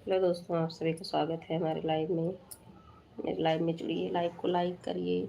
Hello दोस्तों, आप सभी का स्वागत है हमारे लाइव में। मेरे लाइव में जुड़िए, लाइव को लाइक करिए।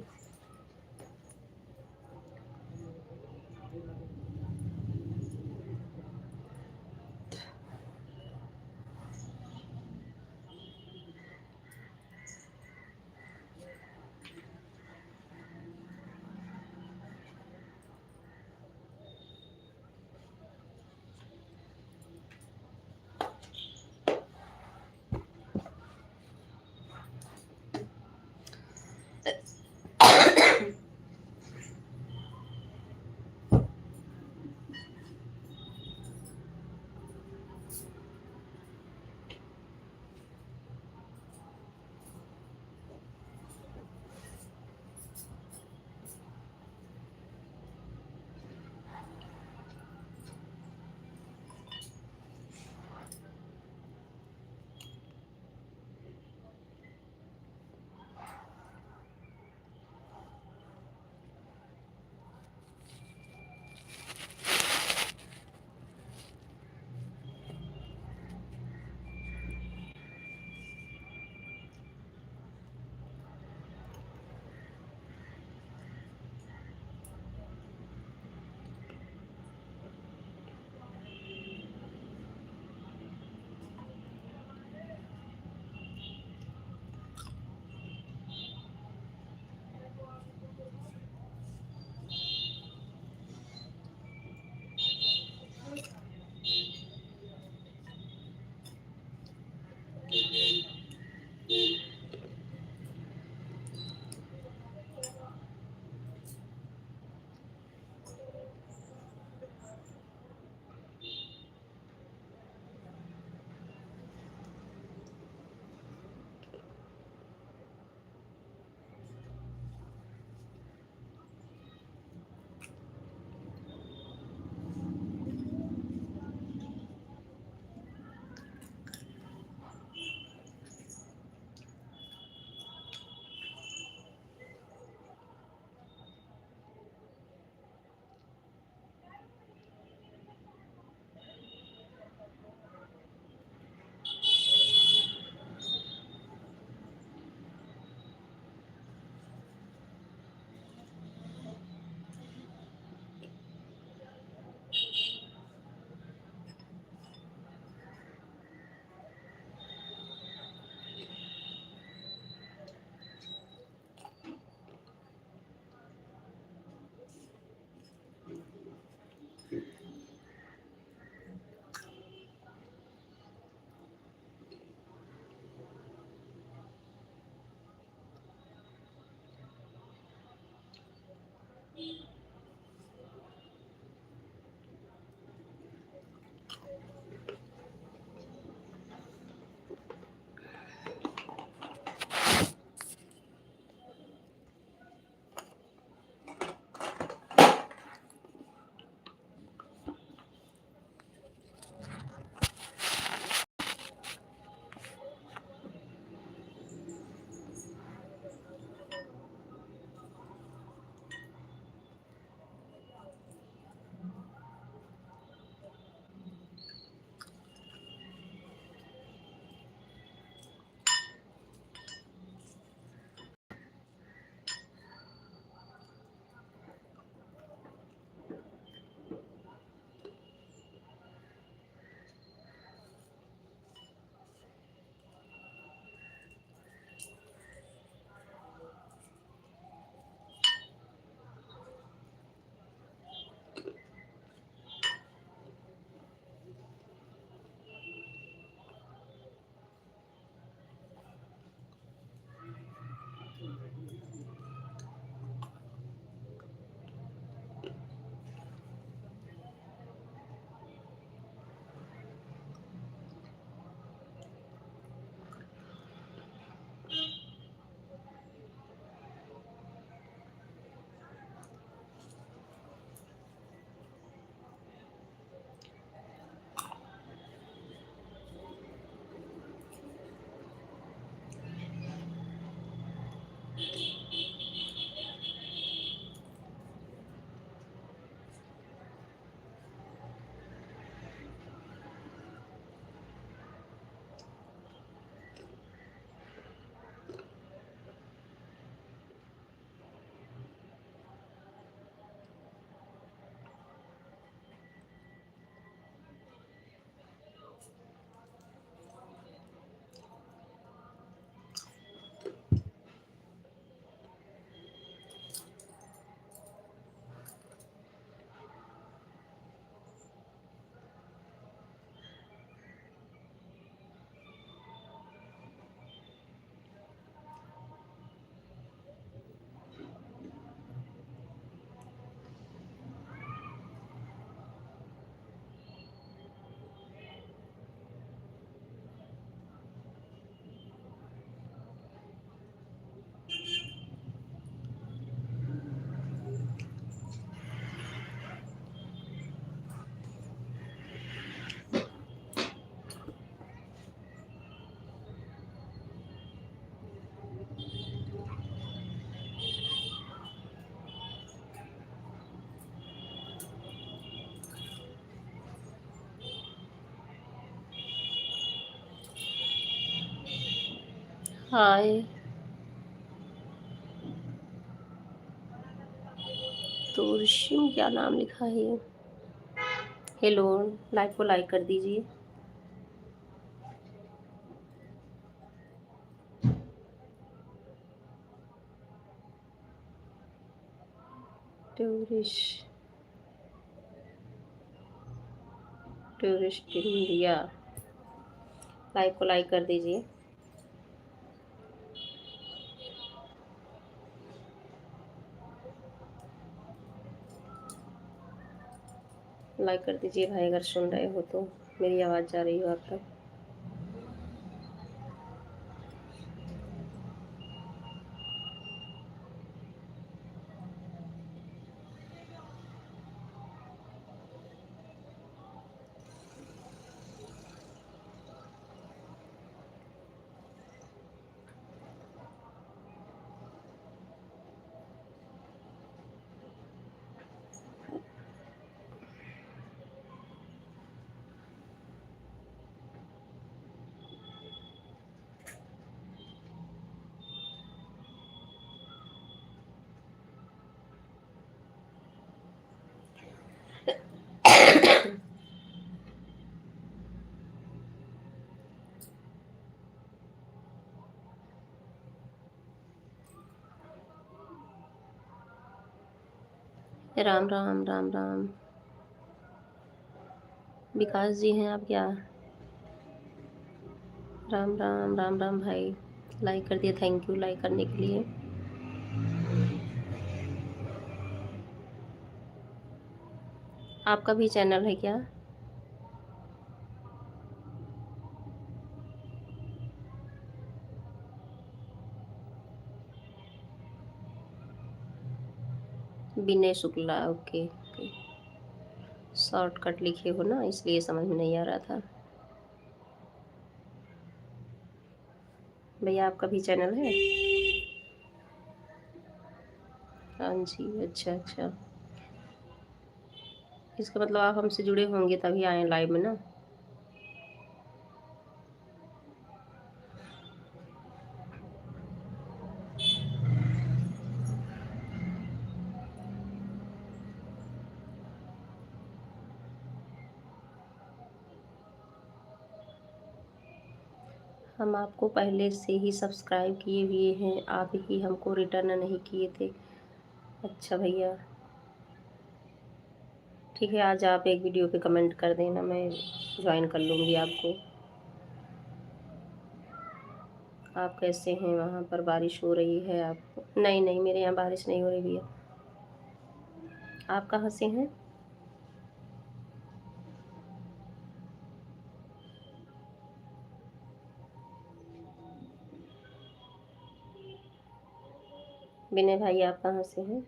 हाय। तो ऋषिम क्या नाम लिखा है ये? हेलो, लाइव को लाइक कर दीजिए। टूरिस्ट टूरिस्ट इंडिया, लाइव को लाइक कर दीजिए। लाइक कर दीजिए भाई, अगर सुन रहे हो तो मेरी आवाज़ जा रही हो आप तक। राम राम राम राम। विकास जी हैं आप क्या? राम राम राम राम भाई, लाइक कर दिया, थैंक यू लाइक करने के लिए। आपका भी चैनल है क्या? विनय शुक्ला, ओके ओके। शॉर्टकट लिखे हो ना, इसलिए समझ में नहीं आ रहा था। भैया आपका भी चैनल है? हाँ जी, अच्छा अच्छा। इसका मतलब आप हमसे जुड़े होंगे तभी आए लाइव में ना। हम आपको पहले से ही सब्सक्राइब किए हुए हैं, आप ही हमको रिटर्न नहीं किए थे। अच्छा भैया, ठीक है, आज आप एक वीडियो पे कमेंट कर देना, मैं ज्वाइन कर लूँगी आपको। आप कैसे हैं? वहाँ पर बारिश हो रही है आपको? नहीं नहीं, मेरे यहाँ बारिश नहीं हो रही भैया। आप कहाँ से हैं? विनय भाई आप कहाँ से हैं?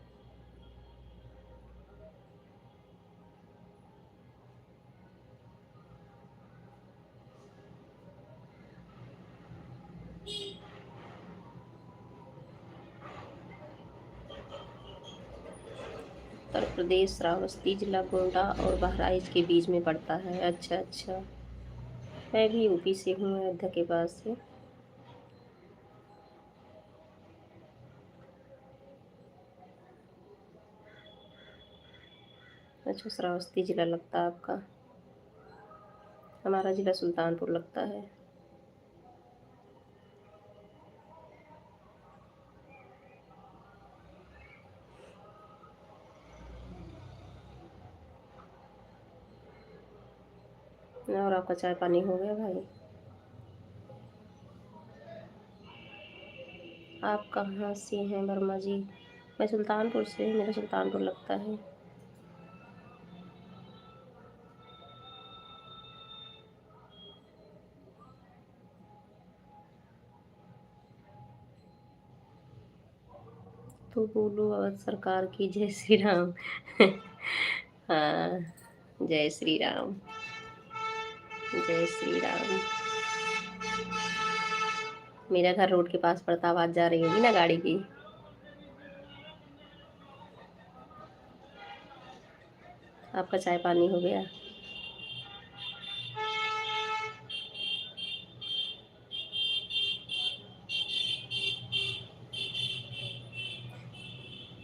उत्तर प्रदेश, श्रावस्ती जिला गोंडा और बहराइच के बीच में पड़ता है। अच्छा अच्छा, मैं भी यूपी से हूँ, अयोध्या के पास से। अच्छा, श्रावस्ती जिला लगता है आपका। हमारा जिला सुल्तानपुर लगता है। और आपका चाय पानी हो गया भाई? आप कहाँ से हैं वर्मा जी? मैं सुल्तानपुर से, मेरा सुल्तानपुर लगता है। तो बोलो अवध सरकार की जय श्री राम। हाँ, जय श्री राम, जय श्री राम। मेरा घर रोड के पास पड़ता, आवाज जा रही होगी ना गाड़ी की। आपका चाय पानी हो गया?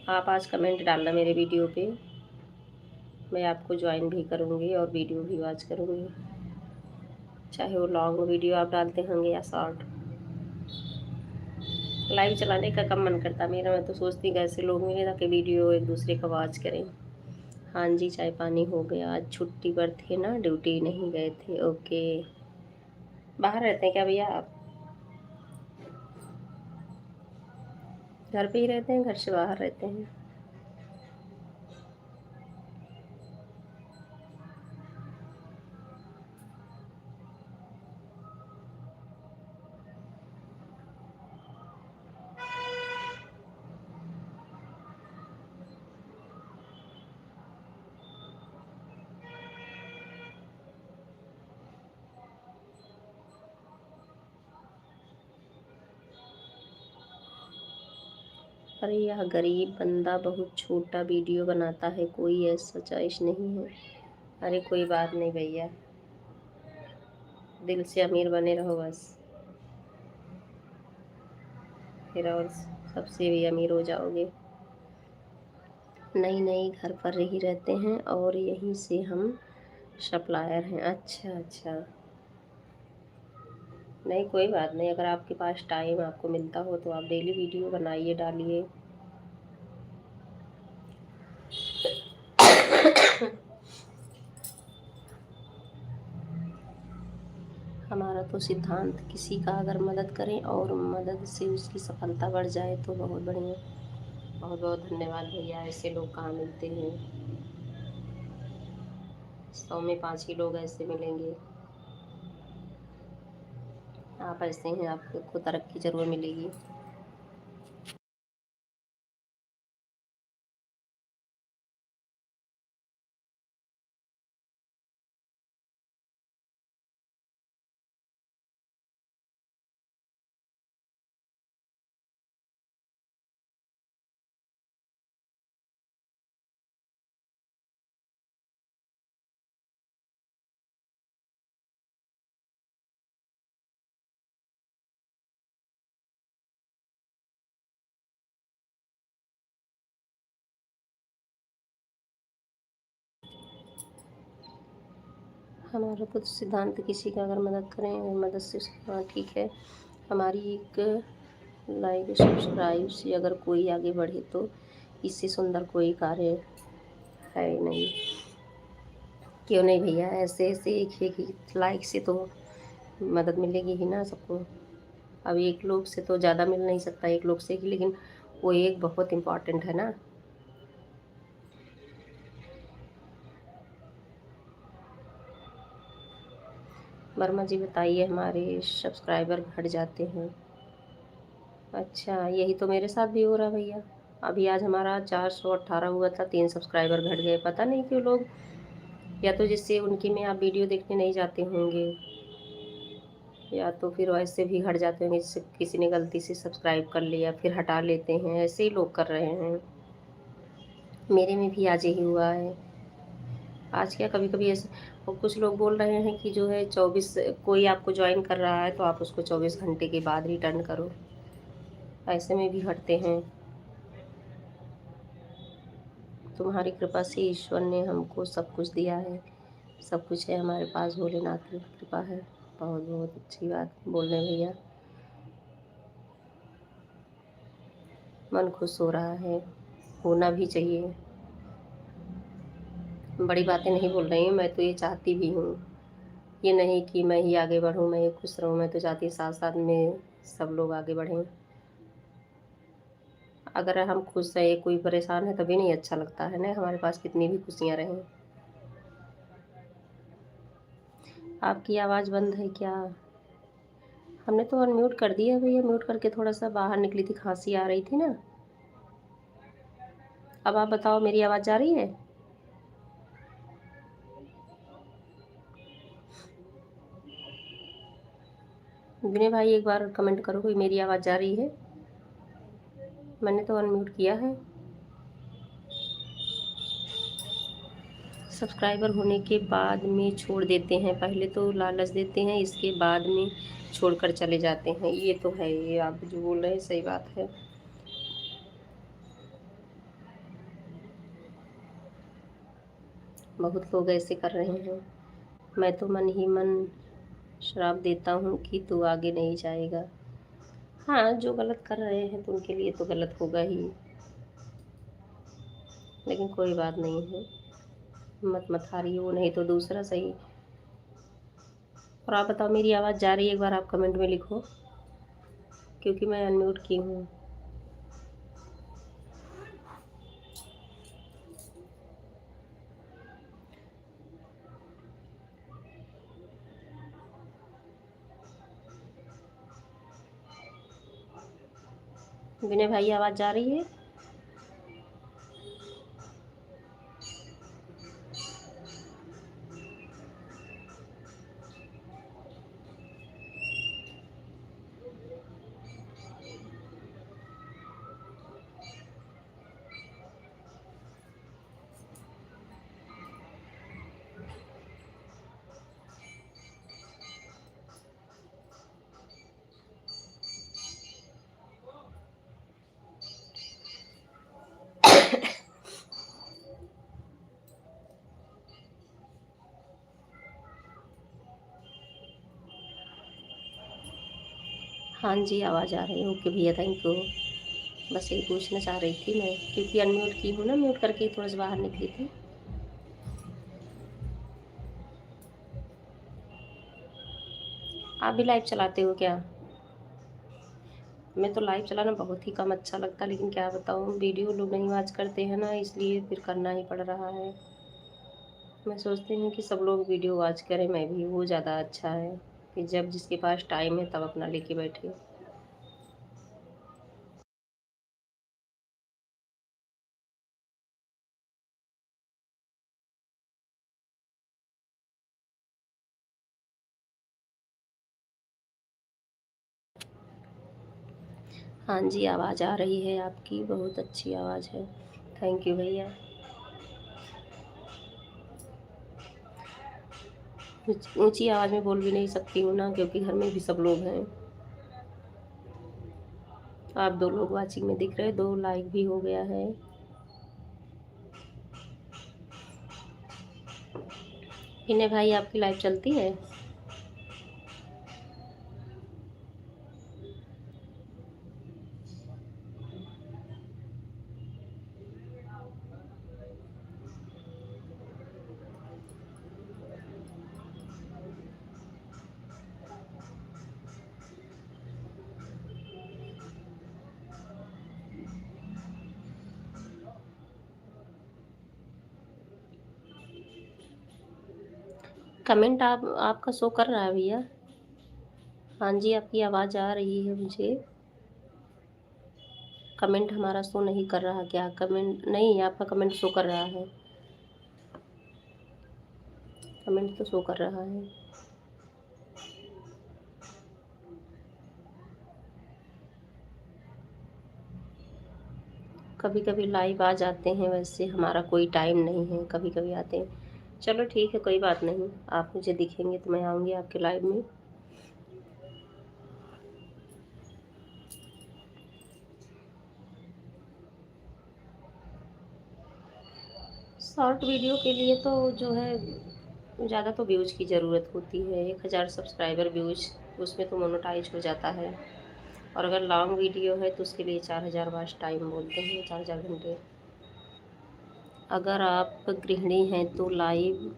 आप आज कमेंट डालना मेरे वीडियो पे, मैं आपको ज्वाइन भी करूँगी और वीडियो भी वॉच करूँगी, चाहे वो लॉन्ग वीडियो आप डालते होंगे या शॉर्ट। लाइव चलाने का कम मन करता मेरा, मैं तो सोचती हूँ ऐसे लोग मिले ताकि वीडियो एक दूसरे का वॉच करें। हाँ जी, चाय पानी हो गया। आज छुट्टी पर थे ना, ड्यूटी नहीं गए थे। ओके। बाहर रहते हैं क्या भैया आप? घर पे ही रहते हैं, घर से बाहर रहते हैं? अरे यह गरीब बंदा बहुत छोटा वीडियो बनाता है, कोई ऐसा चॉइस नहीं है। अरे कोई बात नहीं भैया, दिल से अमीर बने रहो बस, फिर और सबसे भी अमीर हो जाओगे। नहीं नहीं, घर पर ही रहते हैं और यहीं से हम सप्लायर हैं। अच्छा अच्छा, नहीं कोई बात नहीं, अगर आपके पास टाइम आपको मिलता हो तो आप डेली वीडियो बनाइए, डालिए। हमारा तो सिद्धांत, किसी का अगर मदद करें और मदद से उसकी सफलता बढ़ जाए तो बहुत बढ़िया। बहुत बहुत धन्यवाद भैया, ऐसे लोग कहाँ मिलते हैं, 100 में 5 ही लोग ऐसे मिलेंगे। आप ऐसे हैं, आपको तरक्की जरूर मिलेगी। हमारा तो सिद्धांत, किसी का अगर मदद करें, मदद से, हाँ ठीक है। हमारी एक लाइक सब्सक्राइब से अगर कोई आगे बढ़े तो इससे सुंदर कोई कार्य है नहीं। क्यों नहीं भैया, ऐसे ऐसे एक एक लाइक से तो मदद मिलेगी ही ना सबको। अब एक लोग से तो ज़्यादा मिल नहीं सकता, एक लोग से ही, लेकिन वो एक बहुत इम्पॉर्टेंट है ना। वर्मा जी बताइए, हमारे सब्सक्राइबर घट जाते हैं। अच्छा, यही तो मेरे साथ भी हो रहा है भैया। अभी आज हमारा 418 हुआ था, 3 सब्सक्राइबर घट गए, पता नहीं क्यों लोग, या तो जिससे उनकी में आप वीडियो देखने नहीं जाते होंगे, या तो फिर वैसे भी हट जाते होंगे, जैसे किसी ने गलती से सब्सक्राइब कर लिया फिर हटा लेते हैं, ऐसे ही लोग कर रहे हैं। मेरे में भी आज यही हुआ है। आज क्या, कभी कभी ऐसे, और कुछ लोग बोल रहे हैं कि जो है 24, कोई आपको ज्वाइन कर रहा है तो आप उसको 24 घंटे के बाद रिटर्न करो, ऐसे में भी हटते हैं। तुम्हारी कृपा से ईश्वर ने हमको सब कुछ दिया है, सब कुछ है हमारे पास, भोलेनाथ की कृपा है। बहुत बहुत अच्छी बात बोल रहे हैं भैया, मन खुश हो रहा है, होना भी चाहिए। बड़ी बातें नहीं बोल रही हूँ, मैं तो ये चाहती भी हूँ, ये नहीं कि मैं ही आगे बढ़ूँ, मैं ही खुश रहूँ, मैं तो चाहती हूँ साथ साथ में सब लोग आगे बढ़ें। अगर हम खुश हैं, कोई परेशान है, तभी नहीं अच्छा लगता है ना, हमारे पास कितनी भी खुशियाँ रहें। आपकी आवाज़ बंद है क्या? हमने तो अनम्यूट कर दिया भैया, म्यूट करके थोड़ा सा बाहर निकली थी, खांसी आ रही थी ना। अब आप बताओ, मेरी आवाज़ जा रही है? विनय भाई एक बार कमेंट करो, कोई मेरी आवाज़ जा रही है? मैंने तो अनम्यूट किया है। सब्सक्राइबर होने के बाद में छोड़ देते हैं, पहले तो लालच देते हैं, इसके बाद में छोड़कर चले जाते हैं। ये तो है, ये आप जो बोल रहे हैं सही बात है। बहुत लोग ऐसे कर रहे हैं। मैं तो मन ही मन श्राप देता हूँ कि तू आगे नहीं जाएगा। हाँ, जो गलत कर रहे हैं तो उनके लिए तो गलत होगा ही, लेकिन कोई बात नहीं है। मत मत हारिए, वो नहीं तो दूसरा सही। और आप बताओ, मेरी आवाज़ जा रही है? एक बार आप कमेंट में लिखो, क्योंकि मैं अनम्यूट की हूँ। विनय भाई, आवाज़ जा रही है? हाँ जी, आवाज़ आ रही है। ओके भैया, थैंक यू। बस यही पूछना चाह रही थी मैं, क्योंकि अनम्यूट की हूँ ना, म्यूट करके थोड़ा सा बाहर निकली थी। आप भी लाइव चलाते हो क्या? मैं तो लाइव चलाना बहुत ही कम अच्छा लगता, लेकिन क्या बताऊँ, वीडियो लोग नहीं वॉच करते हैं ना, इसलिए फिर करना ही पड़ रहा है। मैं सोचती हूँ कि सब लोग वीडियो वॉच करें, मैं भी, वो ज़्यादा अच्छा है कि जब जिसके पास टाइम है तब अपना लेके बैठे। हाँ जी, आवाज़ आ रही है आपकी, बहुत अच्छी आवाज़ है। थैंक यू भैया। ऊंची आवाज़ में बोल भी नहीं सकती हूँ ना, क्योंकि घर में भी सब लोग हैं। आप दो लोग वाचिंग में दिख रहे, दो लाइक भी हो गया है। विनय भाई, आपकी लाइव चलती है? कमेंट आपका शो कर रहा है भैया? हाँ जी, आपकी आवाज़ आ रही है मुझे। कमेंट हमारा शो नहीं कर रहा क्या? कमेंट नहीं, आपका कमेंट शो कर रहा है। कमेंट तो शो कर रहा है। कभी कभी लाइव आ जाते हैं, वैसे हमारा कोई टाइम नहीं है, कभी कभी आते हैं। चलो ठीक है, कोई बात नहीं। आप मुझे दिखेंगे तो मैं आऊँगी आपके लाइव में। शॉर्ट वीडियो के लिए तो जो है, ज़्यादा तो व्यूज़ की ज़रूरत होती है। 1000 सब्सक्राइबर व्यूज़, उसमें तो मोनेटाइज हो जाता है। और अगर लॉन्ग वीडियो है तो उसके लिए 4000 वॉच टाइम बोलते हैं, 4000 घंटे। अगर आप गृहिणी हैं तो लाइव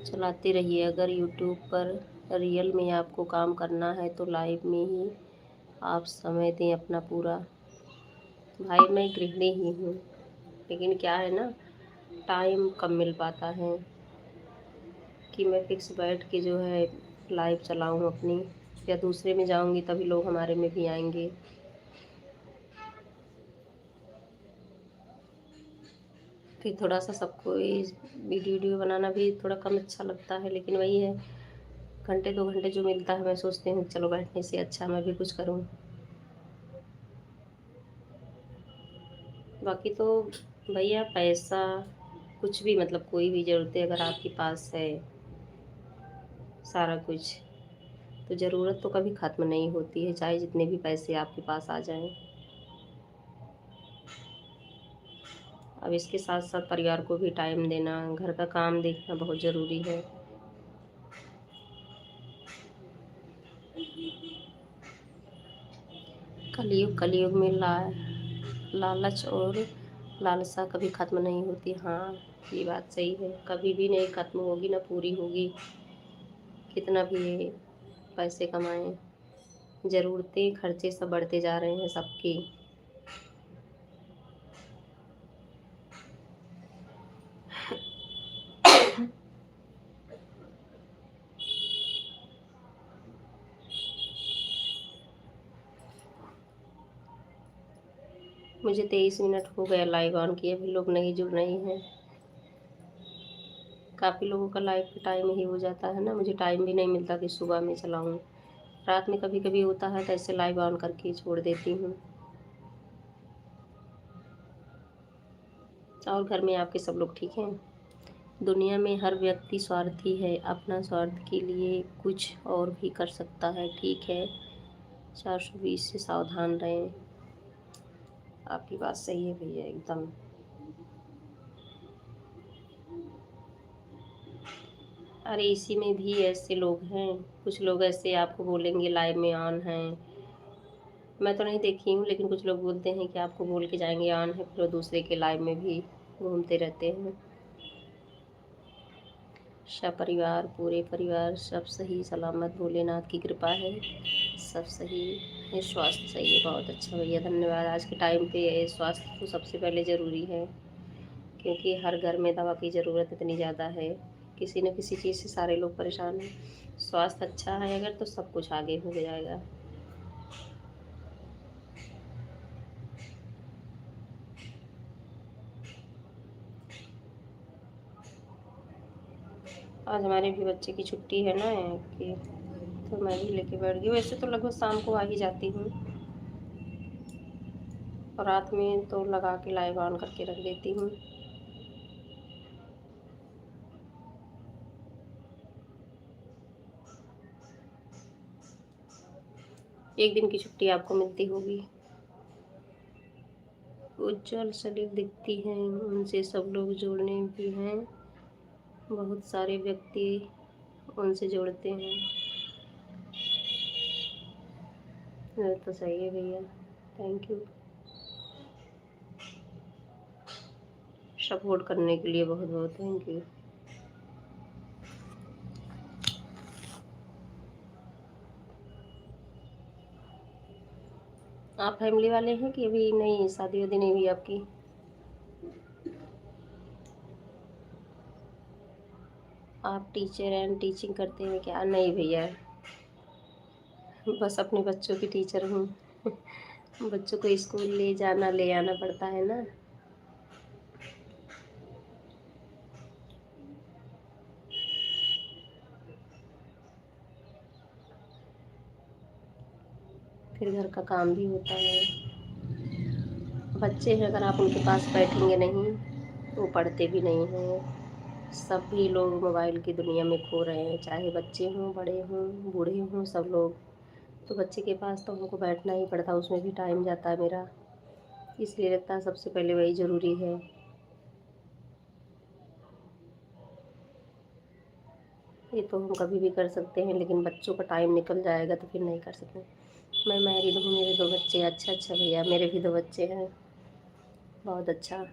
चलाते रहिए। अगर यूट्यूब पर रियल में आपको काम करना है तो लाइव में ही आप समय दें अपना पूरा। भाई, मैं गृहिणी ही हूँ, लेकिन क्या है ना, टाइम कम मिल पाता है कि मैं फिक्स बैठ के जो है लाइव चलाऊँ अपनी, या दूसरे में जाऊँगी तभी लोग हमारे में भी आएंगे। फिर थोड़ा सा सबको वीडियो वीडियो बनाना भी थोड़ा कम अच्छा लगता है, लेकिन वही है, घंटे 2 घंटे जो मिलता है, मैं सोचती हूँ चलो बैठने से अच्छा मैं भी कुछ करूँ। बाकी तो भैया, पैसा कुछ भी, मतलब कोई भी ज़रूरत है अगर आपके पास है, सारा कुछ, तो ज़रूरत तो कभी ख़त्म नहीं होती है, चाहे जितने भी पैसे आपके पास आ जाएं। अब इसके साथ साथ परिवार को भी टाइम देना, घर का काम देखना बहुत ज़रूरी है। कलयुग में लालच और लालसा कभी ख़त्म नहीं होती। हाँ, ये बात सही है, कभी भी नहीं ख़त्म होगी, ना पूरी होगी। कितना भी ये पैसे कमाएं, ज़रूरतें खर्चे सब बढ़ते जा रहे हैं सबकी। मुझे 23 मिनट हो गया लाइव ऑन किए, अभी लोग नहीं जुड़ रहे हैं। काफ़ी लोगों का लाइव का टाइम ही हो जाता है ना, मुझे टाइम भी नहीं मिलता कि सुबह में चलाऊँ। रात में कभी कभी होता है तो ऐसे लाइव ऑन करके छोड़ देती हूँ। और घर में आपके सब लोग ठीक हैं? दुनिया में हर व्यक्ति स्वार्थी है, अपना स्वार्थ के लिए कुछ और भी कर सकता है। ठीक है, 420 से सावधान रहें। आपकी बात सही है भैया, एकदम। अरे इसी में भी ऐसे लोग हैं, कुछ लोग ऐसे आपको बोलेंगे लाइव में ऑन हैं। मैं तो नहीं देखी हूँ, लेकिन कुछ लोग बोलते हैं कि आपको बोल के जाएंगे ऑन है, फिर वो दूसरे के लाइव में भी घूमते रहते हैं। सब परिवार, पूरे परिवार सब सही सलामत, भोलेनाथ की कृपा है, सब सही है। स्वास्थ्य सही है, बहुत अच्छा भैया, धन्यवाद। आज के टाइम पे स्वास्थ्य तो सबसे पहले ज़रूरी है, क्योंकि हर घर में दवा की ज़रूरत इतनी ज़्यादा है, किसी न किसी चीज़ से सारे लोग परेशान हैं। स्वास्थ्य अच्छा है अगर तो सब कुछ आगे हो जाएगा। आज हमारे भी बच्चे की छुट्टी है ना कि, तो मैं भी लेके बैठ गई। वैसे तो लगभग शाम को आ ही जाती हूँ, और रात में तो लगा के लाइव ऑन करके रख देती हूँ। एक दिन की छुट्टी आपको मिलती होगी। उज्जवल सलील दिखती हैं, उनसे सब लोग जुड़ने भी हैं, बहुत सारे व्यक्ति उनसे जुड़ते हैं। ये तो सही है भैया, थैंक यू सपोर्ट करने के लिए, बहुत बहुत थैंक यू। आप फैमिली वाले हैं कि अभी नहीं, शादी वादी नहीं हुई आपकी? आप टीचर एंड टीचिंग करते हैं क्या? नहीं भैया, बस अपने बच्चों की टीचर हूँ। बच्चों को स्कूल ले जाना ले आना पड़ता है ना। फिर घर का काम भी होता है। बच्चे हैं, अगर आप उनके पास बैठेंगे नहीं तो वो पढ़ते भी नहीं हैं। सभी लोग मोबाइल की दुनिया में खो रहे हैं, चाहे बच्चे हों, बड़े हों, बूढ़े हों, सब लोग। तो बच्चे के पास तो हमको बैठना ही पड़ता, उसमें भी टाइम जाता है मेरा, इसलिए लगता है सबसे पहले वही ज़रूरी है। ये तो हम कभी भी कर सकते हैं, लेकिन बच्चों का टाइम निकल जाएगा तो फिर नहीं कर सकते। मैं मैरिड हूँ, मेरे 2 बच्चे। अच्छा अच्छा भैया, मेरे भी 2 बच्चे हैं। बहुत अच्छा।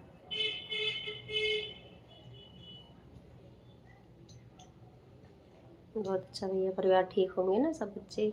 बहुत अच्छा भैया, परिवार ठीक होंगे ना सब बच्चे?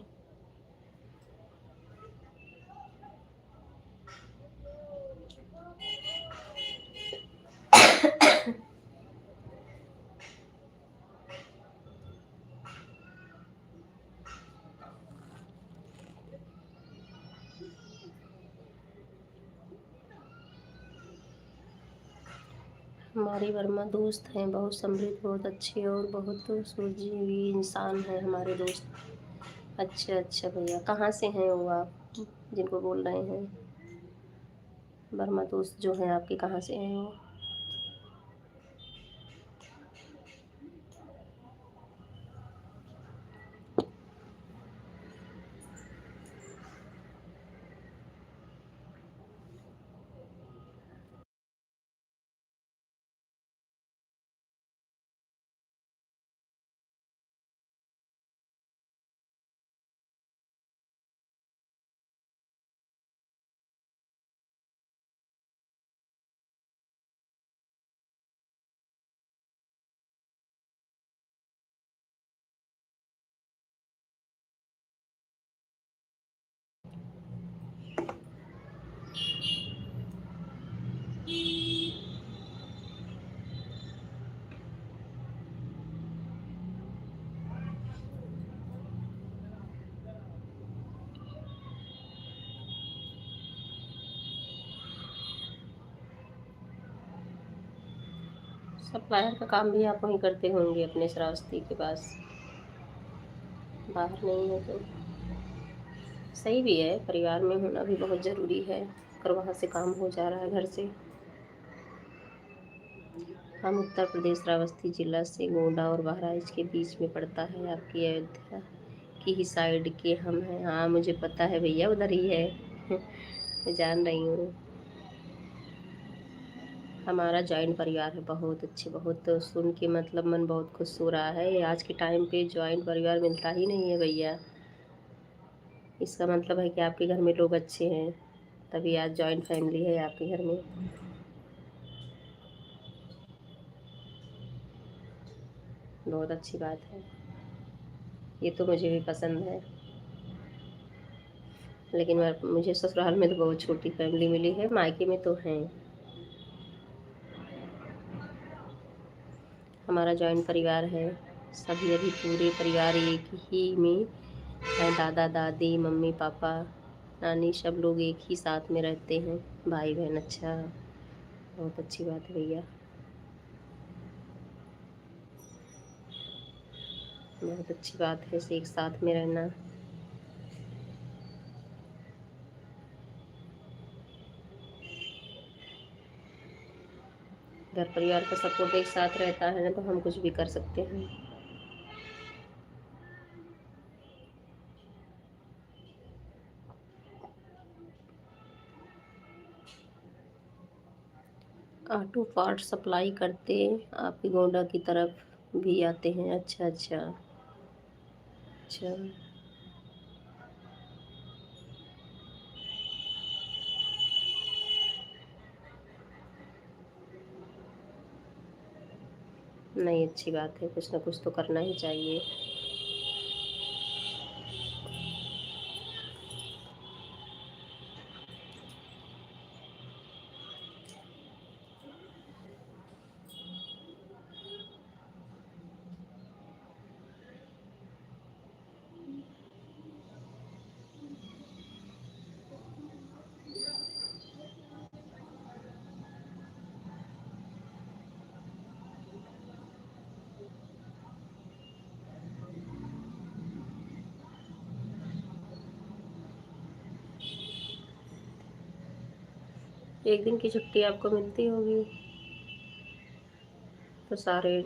हमारे वर्मा दोस्त हैं, बहुत समृद्ध, बहुत अच्छे और बहुत सूझी हुई इंसान है हमारे दोस्त। अच्छा अच्छा भैया, कहाँ से हैं वो आप जिनको बोल रहे हैं? वर्मा दोस्त जो हैं आपके, कहाँ से हैं वो? सप्लायर का काम भी आप वहीं करते होंगे अपने श्रावस्ती के पास, बाहर नहीं है तो सही भी है, परिवार में होना भी बहुत ज़रूरी है, अगर वहाँ से काम हो जा रहा है घर से। हम उत्तर प्रदेश श्रावस्ती जिला से गोंडा और बहराइच के बीच में पड़ता है, आपकी अयोध्या की ही साइड के हम हैं। हाँ मुझे पता है भैया, उधर ही है मैं जान रही हूँ। हमारा जॉइंट परिवार है, बहुत अच्छे, बहुत तो सुन के मतलब मन बहुत खुश हो रहा है। आज के टाइम पे जॉइंट परिवार मिलता ही नहीं है भैया, इसका मतलब है कि आपके घर में लोग अच्छे हैं, तभी आज जॉइंट फैमिली है आपके घर में। बहुत अच्छी बात है, ये तो मुझे भी पसंद है। लेकिन मुझे ससुराल में तो बहुत छोटी फैमिली मिली है, मायके में तो हैं। हमारा जॉइंट परिवार है, सभी अभी पूरे परिवार एक ही में है, दादा दादी मम्मी पापा नानी सब लोग एक ही साथ में रहते हैं, भाई बहन। अच्छा, बहुत अच्छी बात है भैया, बहुत अच्छी बात है एक साथ में रहना। घर परिवार का सपोर्ट एक साथ रहता है ना, तो हम कुछ भी कर सकते हैं। ऑटो पार्ट सप्लाई करते आपकी गोंडा की तरफ भी आते हैं? अच्छा अच्छा अच्छा। नहीं, अच्छी बात है, कुछ ना कुछ तो करना ही चाहिए। एक दिन की छुट्टी आपको मिलती होगी, तो सारे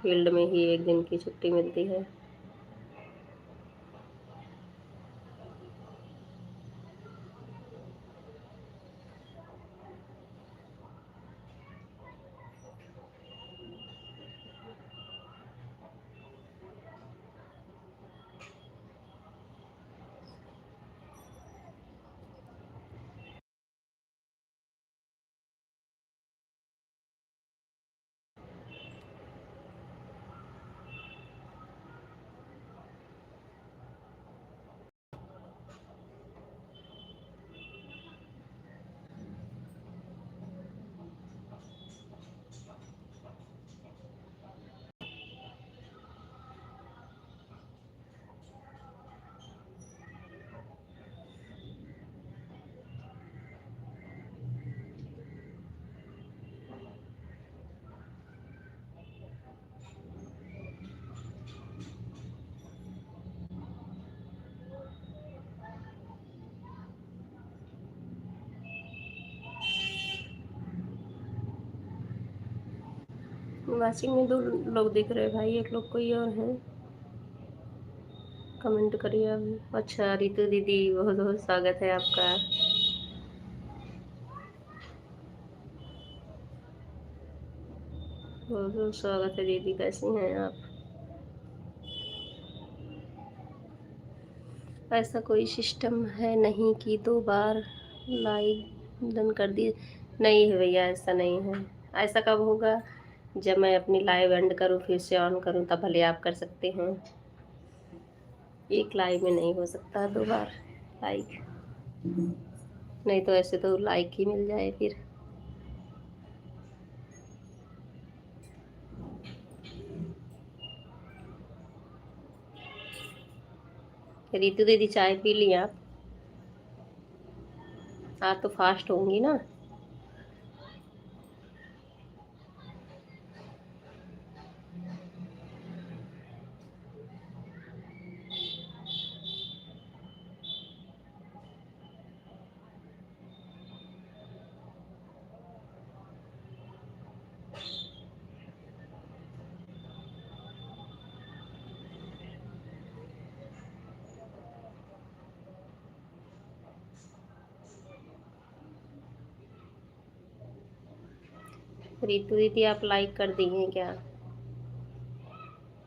फील्ड में ही एक दिन की छुट्टी मिलती है। वाचिंग में दो लोग दिख रहे हैं भाई, एक लोग कोई और है, कमेंट करिए अभी। अच्छा, रितु दीदी, बहुत बहुत स्वागत है आपका। बहुत बहुत स्वागत है दीदी, कैसी हैं आप? ऐसा कोई सिस्टम है नहीं कि 2 बार लाइक डन कर दिए? नहीं है भैया, ऐसा नहीं है। ऐसा कब होगा? जब मैं अपनी लाइव एंड करूँ फिर से ऑन करूँ, तब भले आप कर सकते हैं। एक लाइव में नहीं हो सकता 2 बार लाइक, नहीं तो ऐसे तो लाइक ही मिल जाए फिर। रितु दीदी, चाय पी ली आप? आप तो फास्ट होंगी ना। रितु दीदी आप लाइक कर दी हैं क्या?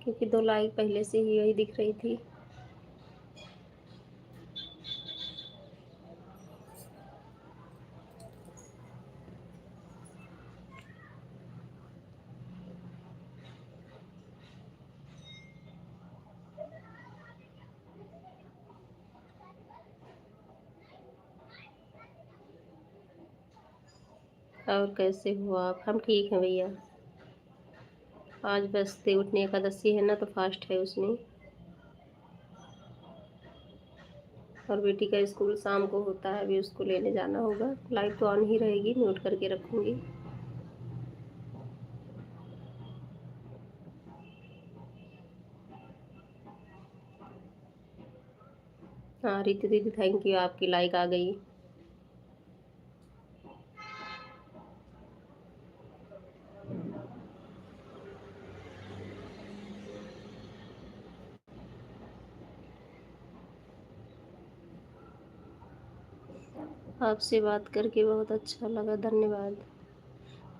क्योंकि 2 लाइक पहले से ही यही दिख रही थी। और कैसे हो आप? हम ठीक हैं भैया। आज बस देवउठनी एकादशी है ना, तो फास्ट है उसमें। और बेटी का स्कूल शाम को होता है, अभी उसको लेने जाना होगा। लाइट तो ऑन ही रहेगी, म्यूट करके रखूँगी। हाँ रितु दीदी, थैंक यू, आपकी लाइक आ गई। आपसे बात करके बहुत अच्छा लगा, धन्यवाद।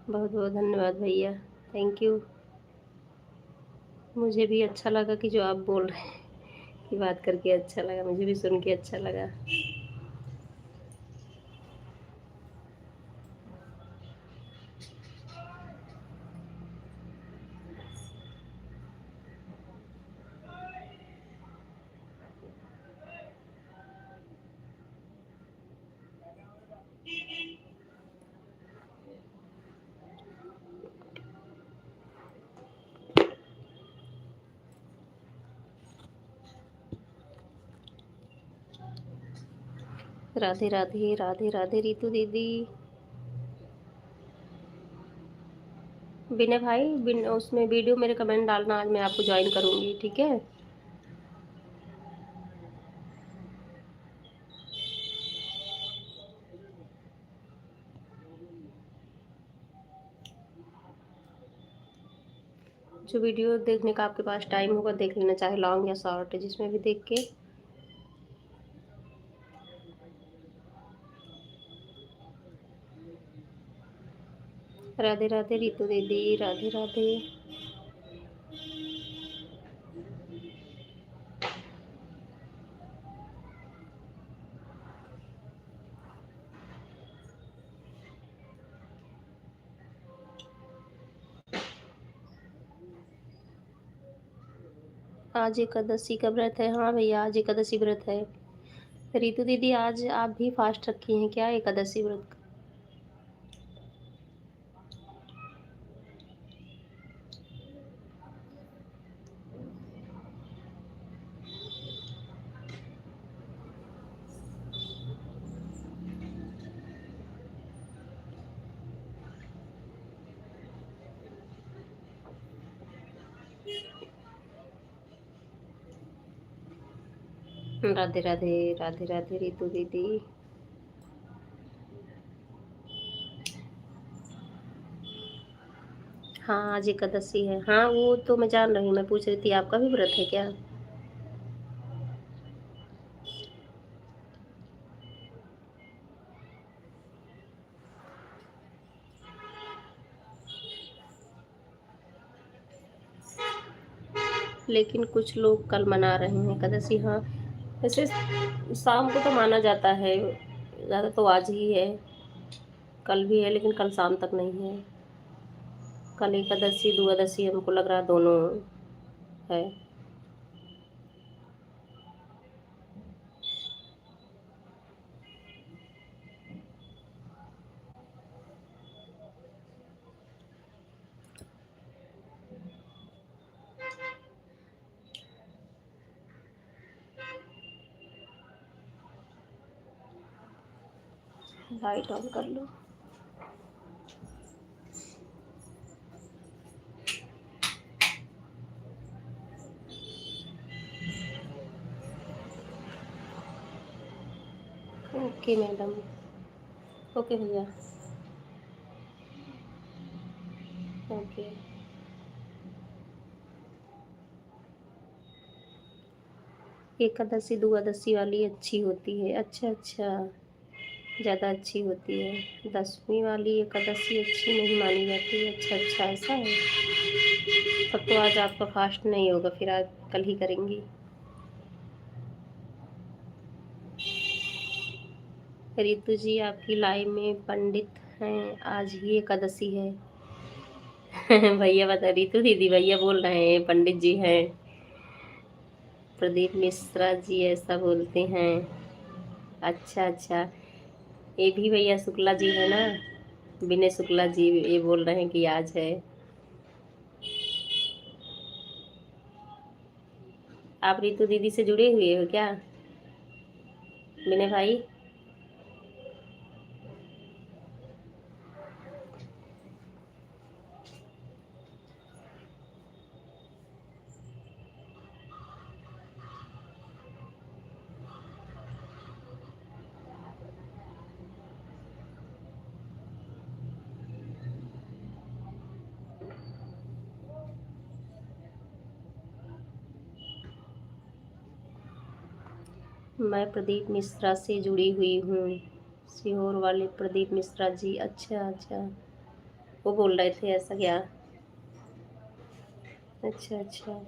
बहुत बहुत धन्यवाद भैया, थैंक यू। मुझे भी अच्छा लगा कि जो आप बोल रहे हैं कि बात करके अच्छा लगा, मुझे भी सुन के अच्छा लगा। राधे राधे, राधे राधे रितु दीदी। विनय भाई, उसमें वीडियो मेरे कमेंट डालना, आज मैं आपको ज्वाइन करूँगी, ठीक है? जो वीडियो देखने का आपके पास टाइम होगा देख लेना, चाहे लॉन्ग या शॉर्ट, जिसमें भी देख के। राधे राधे रितु दीदी, राधे राधे। आज एकादशी का व्रत है? हाँ भैया, आज एकादशी व्रत है। रितु दीदी, आज आप भी फास्ट रखी हैं क्या एकादशी व्रत? राधे राधे, राधे राधे रितु दीदी। हाँ आज एकादशी है, हाँ वो तो मैं जान रही हूँ, मैं पूछ रही थी आपका भी व्रत है क्या? लेकिन कुछ लोग कल मना रहे हैं एकादशी। हाँ वैसे शाम को तो माना जाता है, ज़्यादा तो आज ही है। कल भी है लेकिन कल शाम तक नहीं है। कल एकादशी द्वादशी हमको लग रहा दोनों है। लाइट ऑन कर लो। Okay madam. ओके भैया। ओके। एकादशी द्वादशी वाली अच्छी होती है, अच्छा अच्छा। ज़्यादा अच्छी होती है। 10वीं वाली एकादशी अच्छी नहीं मानी जाती। अच्छा अच्छा, ऐसा है। तब तो आज आपका फास्ट नहीं होगा, फिर आज कल ही करेंगी। रितु जी आपकी लाइव में पंडित हैं, आज ही एकादशी है। भैया बता, रितु दीदी भैया बोल रहे हैं पंडित जी हैं। प्रदीप मिश्रा जी ऐसा बोलते हैं। अच्छा अच्छा, ये भी भैया शुक्ला जी है ना, विनय शुक्ला जी, ये बोल रहे हैं कि आज है। आप रितु दीदी से जुड़े हुए हो क्या विनय भाई? मैं प्रदीप मिश्रा से जुड़ी हुई हूँ। सीहोर वाले प्रदीप मिश्रा जी, अच्छा अच्छा, वो बोल रहे थे ऐसा क्या? अच्छा अच्छा।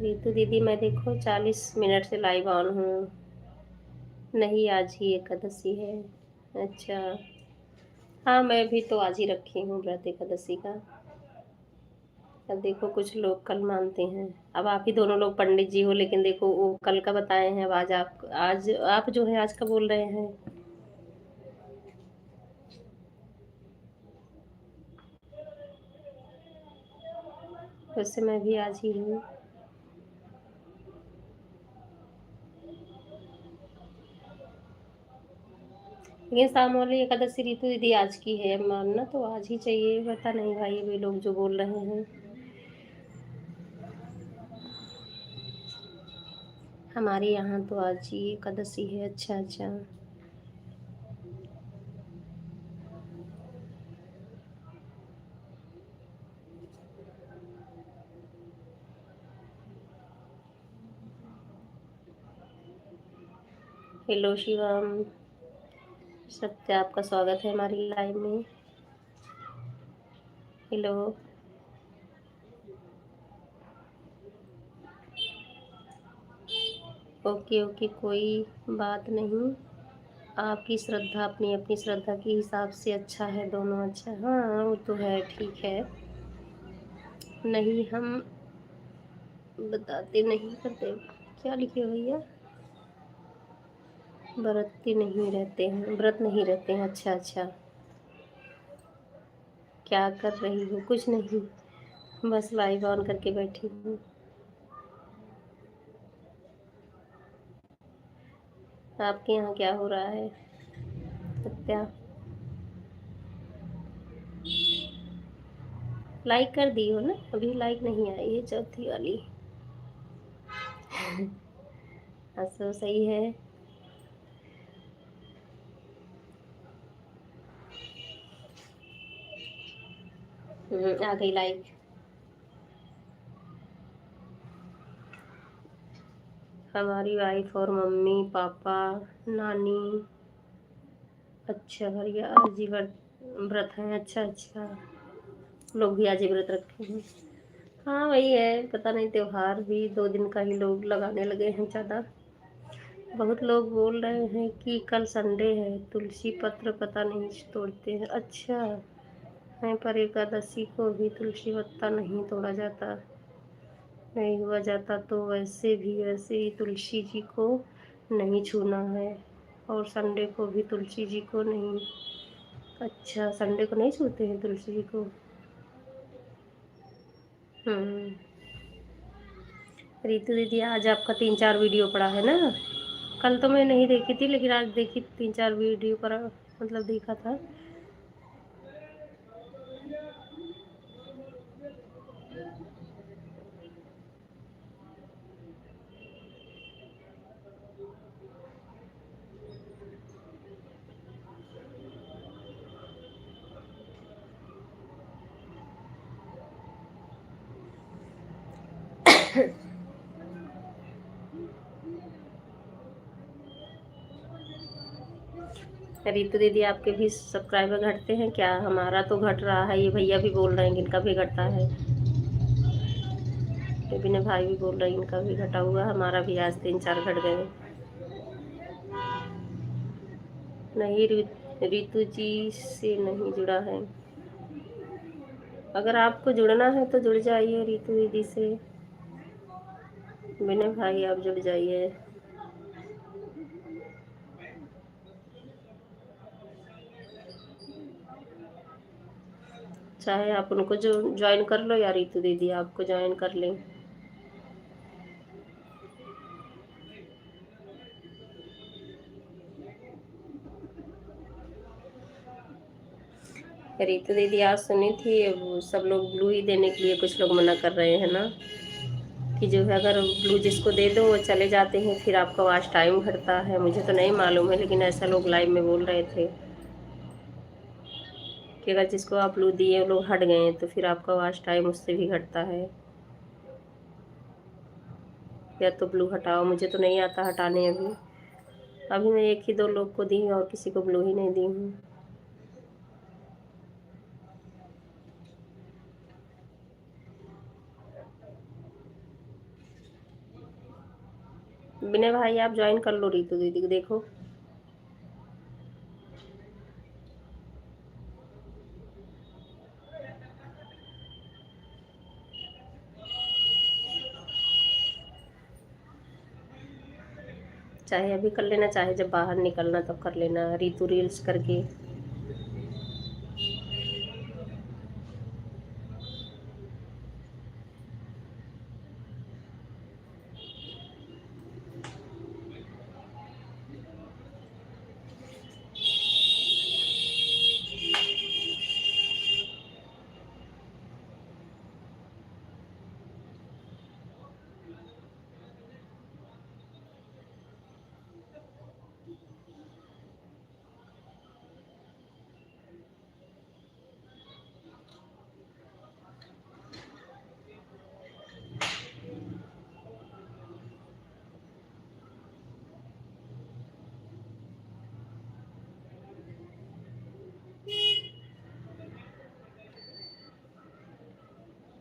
रितु दीदी मैं देखो 40 मिनट से लाइव ऑन हूँ। नहीं, आज ही एकादशी है। अच्छा। हाँ, मैं भी तो आज ही रखी हूँ व्रत एकादशी का। अब देखो कुछ लोग कल मानते हैं। अब आप ही दोनों लोग पंडित जी हो, लेकिन देखो वो कल का बताए हैं, अब आज आप जो है आज का बोल रहे हैं। वैसे मैं भी आज ही हूँ। लेकिन शाम वाली एकादशी रितु दीदी आज की है, मानना तो आज ही चाहिए। पता नहीं भाई, वे लोग जो बोल रहे हैं। हमारे यहाँ तो आज ही एकादशी है। अच्छा अच्छा। हेलो शिवम, सत्य आपका स्वागत है हमारी लाइव में। हेलो। ओके ओके, कोई बात नहीं। आपकी श्रद्धा अपनी अपनी श्रद्धा के हिसाब से अच्छा है दोनों। अच्छा, हाँ वो तो है, ठीक है। नहीं, हम बताते नहीं करते। क्या लिखे हो भैया? व्रती नहीं रहते हैं, व्रत नहीं रहते हैं। अच्छा अच्छा। क्या कर रही हो? कुछ नहीं, बस लाइव ऑन करके बैठी हूँ। आपके यहाँ क्या हो रहा है सत्या? लाइक कर दी हो ना? अभी लाइक नहीं आई है चौथी वाली। हाँ, तो सही है। आ गई लाइक। हमारी वाइफ और मम्मी पापा नानी। अच्छा, भैया आज ही व्रत व्रत हैं। अच्छा अच्छा, लोग भी आज ही व्रत रखे हैं। हाँ वही है, पता नहीं, त्योहार भी 2 दिन का ही लोग लगाने लगे हैं ज़्यादा। बहुत लोग बोल रहे हैं कि कल संडे है, तुलसी पत्र पता नहीं तोड़ते हैं। अच्छा है, पर एकादशी को भी तुलसी पत्ता नहीं तोड़ा जाता। नहीं हुआ जाता तो वैसे ही तुलसी जी को नहीं छूना है। और संडे को भी तुलसी जी को नहीं। अच्छा, संडे को नहीं छूते हैं तुलसी जी को। हम्म। रितु दीदी आज आपका 3-4 वीडियो पड़ा है ना? कल तो मैं नहीं देखी थी, लेकिन आज देखी 3-4 वीडियो पर, मतलब देखा था। रितु दीदी, आपके भी सब्सक्राइबर घटते हैं क्या? हमारा तो घट रहा है, ये भैया भी बोल रहे हैं कि इनका भी घटता है। विपिन भाई भी बोल रहे हैं इनका भी घटा हुआ, हमारा भी आज 3-4 घट गए। नहीं, रितु जी से नहीं जुड़ा है। अगर आपको जुड़ना है तो जुड़ जाइए रितु दीदी से। विनय भाई, आप जुड़ जाइए। चाहे आप उनको जो ज्वाइन कर लो या रितु दीदी आपको ज्वाइन कर लें। रितु दीदी आज सुनी थी, वो सब लोग ब्लू ही देने के लिए कुछ लोग मना कर रहे हैं ना, कि जो है अगर ब्लू जिसको दे दो वो चले जाते हैं, फिर आपका वॉच टाइम घटता है। मुझे तो नहीं मालूम है, लेकिन ऐसा लोग लाइव में बोल रहे थे कि अगर जिसको आप ब्लू दिए वो लोग हट गए तो फिर आपका वॉच टाइम उससे भी घटता है। या तो ब्लू हटाओ, मुझे तो नहीं आता हटाने अभी। अभी मैं 1 ही 2 लोग को दी और किसी को ब्लू ही नहीं दी हूँ। विनय भाई, आप ज्वाइन कर लो रितु दीदी को, देखो। चाहे अभी कर लेना, चाहे जब बाहर निकलना तब कर लेना, रितु रील्स करके।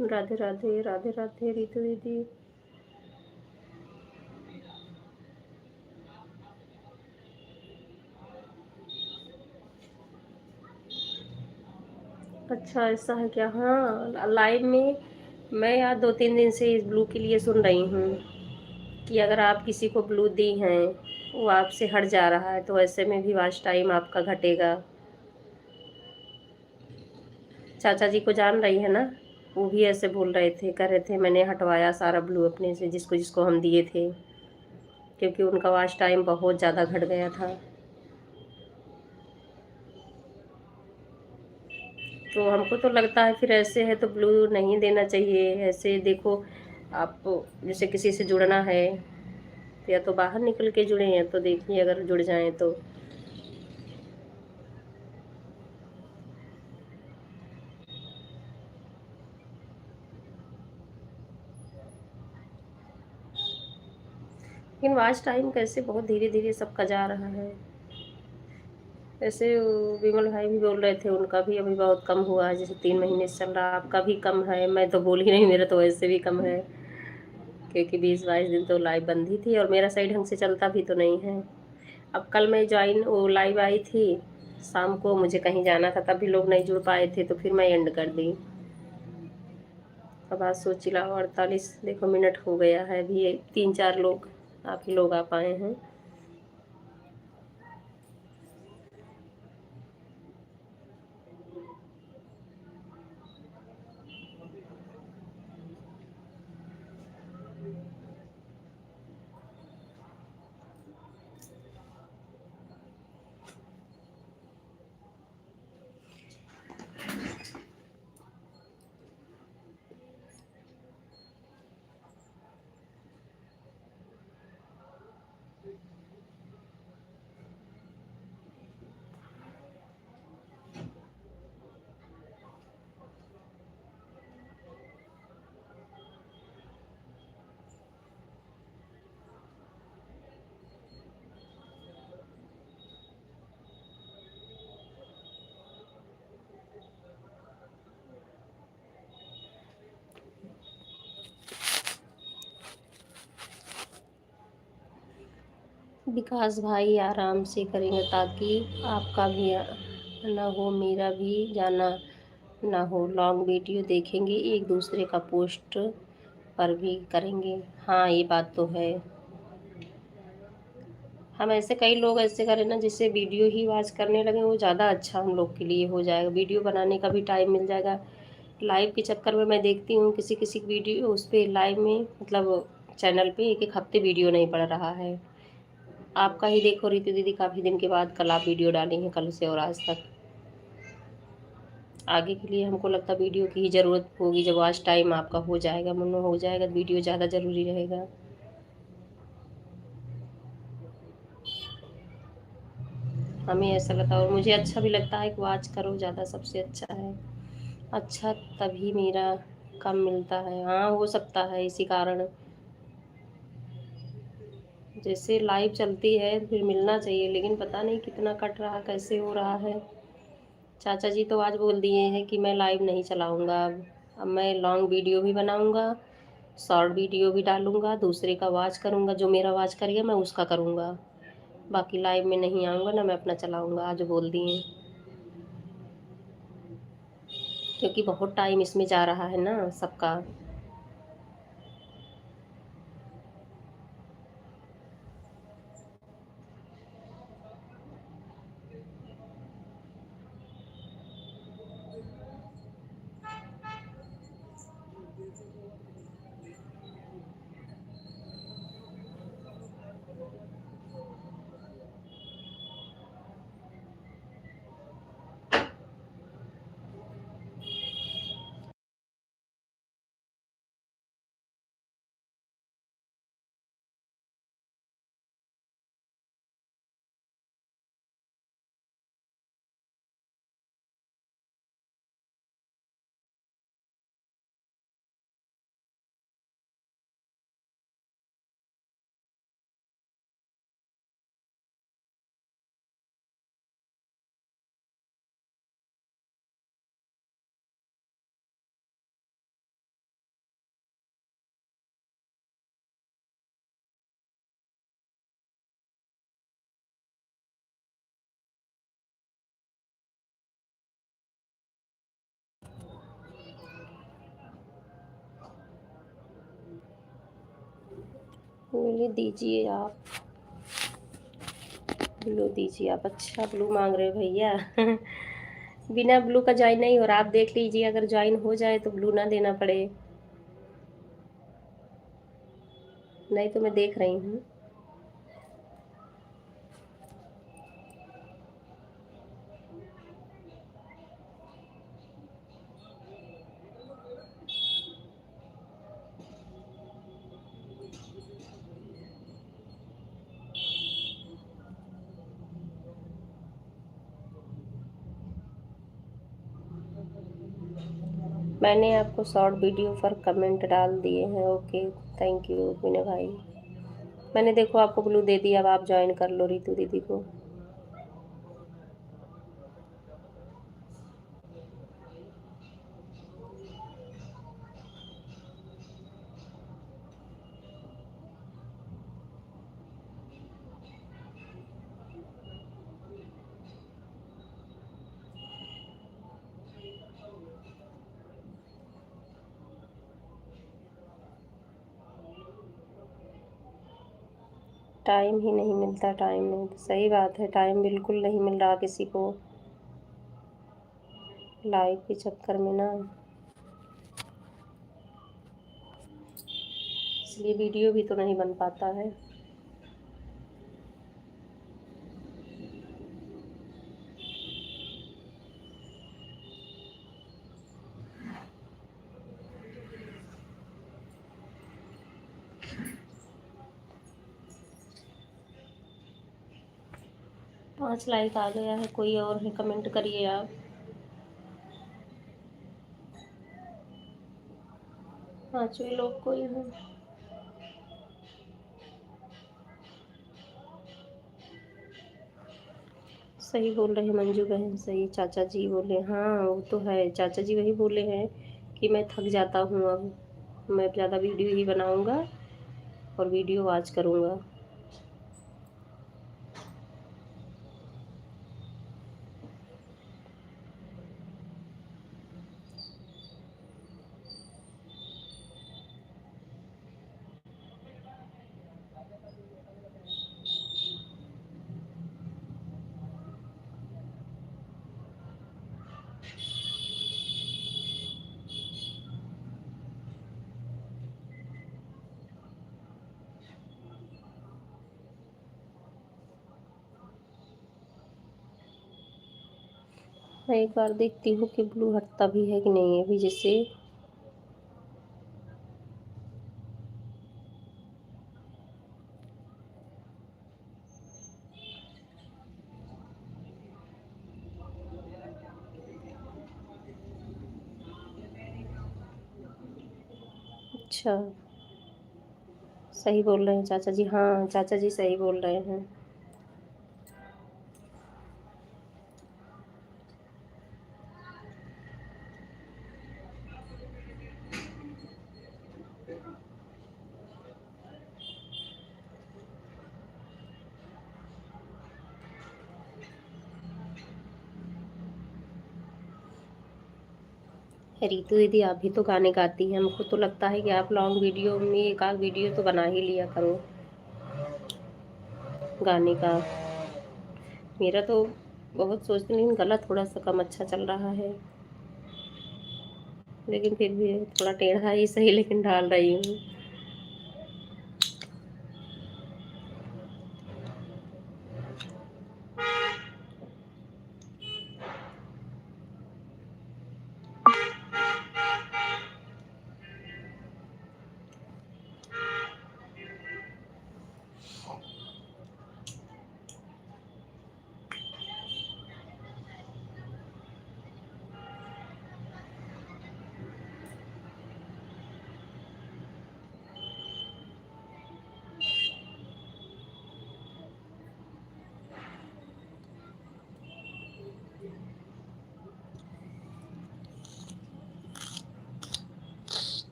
राधे राधे, राधे राधे रितु दीदी। अच्छा, ऐसा है क्या? हाँ, लाइव में मैं यार 2-3 दिन से इस ब्लू के लिए सुन रही हूँ कि अगर आप किसी को ब्लू दी हैं, वो आपसे हट जा रहा है, तो ऐसे में भी वॉच टाइम आपका घटेगा। चाचा जी को जान रही है ना, वो भी ऐसे बोल रहे थे, कह रहे थे मैंने हटवाया सारा ब्लू अपने से, जिसको जिसको हम दिए थे, क्योंकि उनका वॉच टाइम बहुत ज़्यादा घट गया था। तो हमको तो लगता है फिर ऐसे है तो ब्लू नहीं देना चाहिए। ऐसे देखो, आप जैसे किसी से जुड़ना है तो या तो बाहर निकल के जुड़े हैं, तो देखिए अगर जुड़ जाएं तो। लेकिन वॉच टाइम कैसे बहुत धीरे धीरे सबका जा रहा है। ऐसे वो विमल भाई भी बोल रहे थे, उनका भी अभी बहुत कम हुआ है, जैसे 3 महीने से चल रहा, आपका भी कम है। मैं तो बोल ही नहीं, मेरा तो वैसे भी कम है, क्योंकि 20-22 दिन तो लाइव बंद ही थी और मेरा सही ढंग से चलता भी तो नहीं है। अब कल मैं ज्वाइन वो लाइव आई थी शाम को, मुझे कहीं जाना था, तभी लोग नहीं जुड़ पाए थे, तो फिर मैं एंड कर दी। अब आज सोचिला 48 देखो मिनट हो गया है, अभी 3-4 लोग आप ही लोग आ पाए हैं। विकास भाई आराम से करेंगे ताकि आपका भी ना हो, मेरा भी जाना ना हो। लॉन्ग वीडियो देखेंगे, एक दूसरे का पोस्ट पर भी करेंगे। हाँ, ये बात तो है। हम ऐसे कई लोग ऐसे करें ना, जिससे वीडियो ही वॉच करने लगे, वो ज़्यादा अच्छा हम लोग के लिए हो जाएगा। वीडियो बनाने का भी टाइम मिल जाएगा। लाइव के चक्कर में मैं देखती हूँ किसी किसी वीडियो उस पर लाइव में, मतलब चैनल पे एक एक हफ्ते वीडियो नहीं पड़ रहा है। आपका ही देखो रीतु दीदी, काफ़ी दिन के बाद कल आप वीडियो डाली हैं, कल से और आज तक। आगे के लिए हमको लगता है वीडियो की ही ज़रूरत होगी। जब वॉच टाइम आपका हो जाएगा, मुन्नो हो जाएगा, तो वीडियो ज़्यादा ज़रूरी रहेगा। हमें ऐसा लगता है और मुझे अच्छा भी लगता है कि वॉच करो ज़्यादा, सबसे अच्छा है। अच्छा, तभी मेरा कम मिलता है। हाँ, हो सकता है इसी कारण। जैसे लाइव चलती है फिर मिलना चाहिए, लेकिन पता नहीं कितना कट रहा, कैसे हो रहा है। चाचा जी तो आज बोल दिए हैं कि मैं लाइव नहीं चलाऊंगा। अब मैं लॉन्ग वीडियो भी बनाऊंगा, शॉर्ट वीडियो भी डालूंगा, दूसरे का वॉच करूंगा, जो मेरा वॉच करिए मैं उसका करूंगा। बाकी लाइव में नहीं आऊंगा ना, मैं अपना चलाऊंगा, आज बोल दिए। क्योंकि बहुत टाइम इसमें जा रहा है ना सबका। बोलिए, दीजिए आप। ब्लू दीजिए आप। अच्छा, ब्लू मांग रहे हो भैया। बिना ब्लू का ज्वाइन नहीं हो रहा। आप देख लीजिए, अगर ज्वाइन हो जाए तो ब्लू ना देना पड़े। नहीं तो मैं देख रही हूँ। मैंने आपको शॉर्ट वीडियो पर कमेंट डाल दिए हैं। ओके, थैंक यू विनय भाई। मैंने देखो आपको ब्लू दे दिया, अब आप ज्वाइन कर लो रितु दीदी को। टाइम ही नहीं मिलता, टाइम नहीं, तो सही बात है, टाइम बिल्कुल नहीं मिल रहा किसी को लाइव के चक्कर में ना। इसलिए वीडियो भी तो नहीं बन पाता है। 5 लाइक आ गया है। कोई और है, कमेंट करिए आप। 5वें लोग कोई है। सही बोल रहे हैं मंजू बहन, सही। चाचा जी बोले, हाँ वो तो है, चाचा जी वही बोले हैं कि मैं थक जाता हूँ, अब मैं ज़्यादा वीडियो ही बनाऊँगा और वीडियो वॉच करूँगा। मैं एक बार देखती हूँ कि ब्लू हटता भी है कि नहीं अभी जिससे। अच्छा, सही बोल रहे हैं चाचा जी। हाँ चाचा जी सही बोल रहे हैं। रितु दीदी आप भी तो गाने गाती हैं, हमको तो लगता है कि आप लॉन्ग वीडियो में एक आध वीडियो तो बना ही लिया करो गाने का। मेरा तो बहुत सोचती हूँ, लेकिन गला थोड़ा सा कम अच्छा चल रहा है, लेकिन फिर भी थोड़ा टेढ़ा ही सही, लेकिन डाल रही हूँ।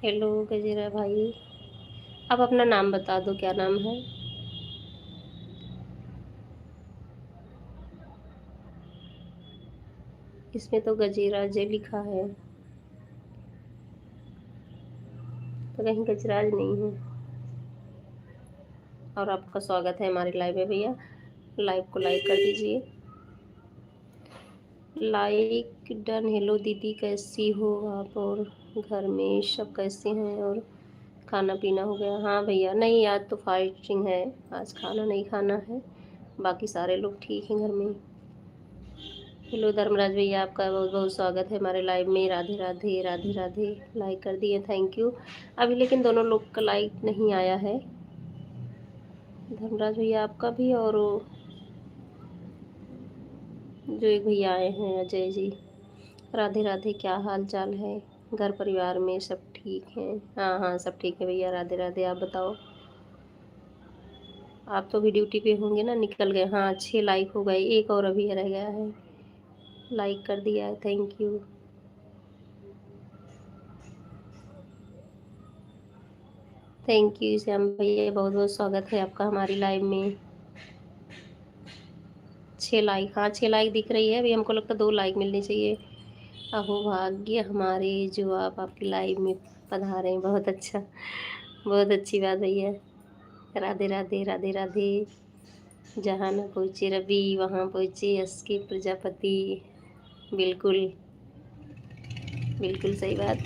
हेलो गजेरा भाई, आप अपना नाम बता दो, क्या नाम है? इसमें तो गजेरा जे लिखा है, तो कहीं गजराज नहीं है। और आपका स्वागत है हमारे लाइव में भैया। लाइव को लाइक कर दीजिए। Like done. हेलो दीदी, कैसी हो आप? और घर में सब कैसे हैं? और खाना पीना हो गया? हाँ भैया, नहीं आज तो फास्टिंग है, आज खाना नहीं खाना है, बाकी सारे लोग ठीक हैं घर में। हेलो धर्मराज भैया, आपका बहुत बहुत स्वागत है हमारे लाइव में। राधे राधे राधे राधे। लाइक कर दिए, थैंक यू। अभी लेकिन दोनों लोग का लाइक नहीं आया है, धर्मराज भैया आपका भी, और जो एक भैया आए हैं अजय जी। राधे राधे, क्या हाल चाल है? घर परिवार में सब ठीक हैं? हाँ हाँ सब ठीक है भैया। राधे राधे, आप बताओ। आप तो भी ड्यूटी पे होंगे ना, निकल गए? हाँ 6 लाइक हो गए, एक और अभी रह गया है। लाइक कर दिया है, thank you. Thank you Shyam भैया, बहुत बहुत स्वागत है आपका हमारी लाइव में। 6 लाइक, हाँ 6 लाइक दिख रही है अभी, हमको लगता 2 लाइक मिलनी चाहिए। अहो भाग्य हमारे, जो आप आपकी लाइव में पधारे हैं, बहुत अच्छा, बहुत अच्छी बात भैया। राधे राधे राधे राधे। जहाँ न पहुँचे रवि, वहाँ पहुँचे एसके प्रजापति। बिल्कुल, बिल्कुल सही बात।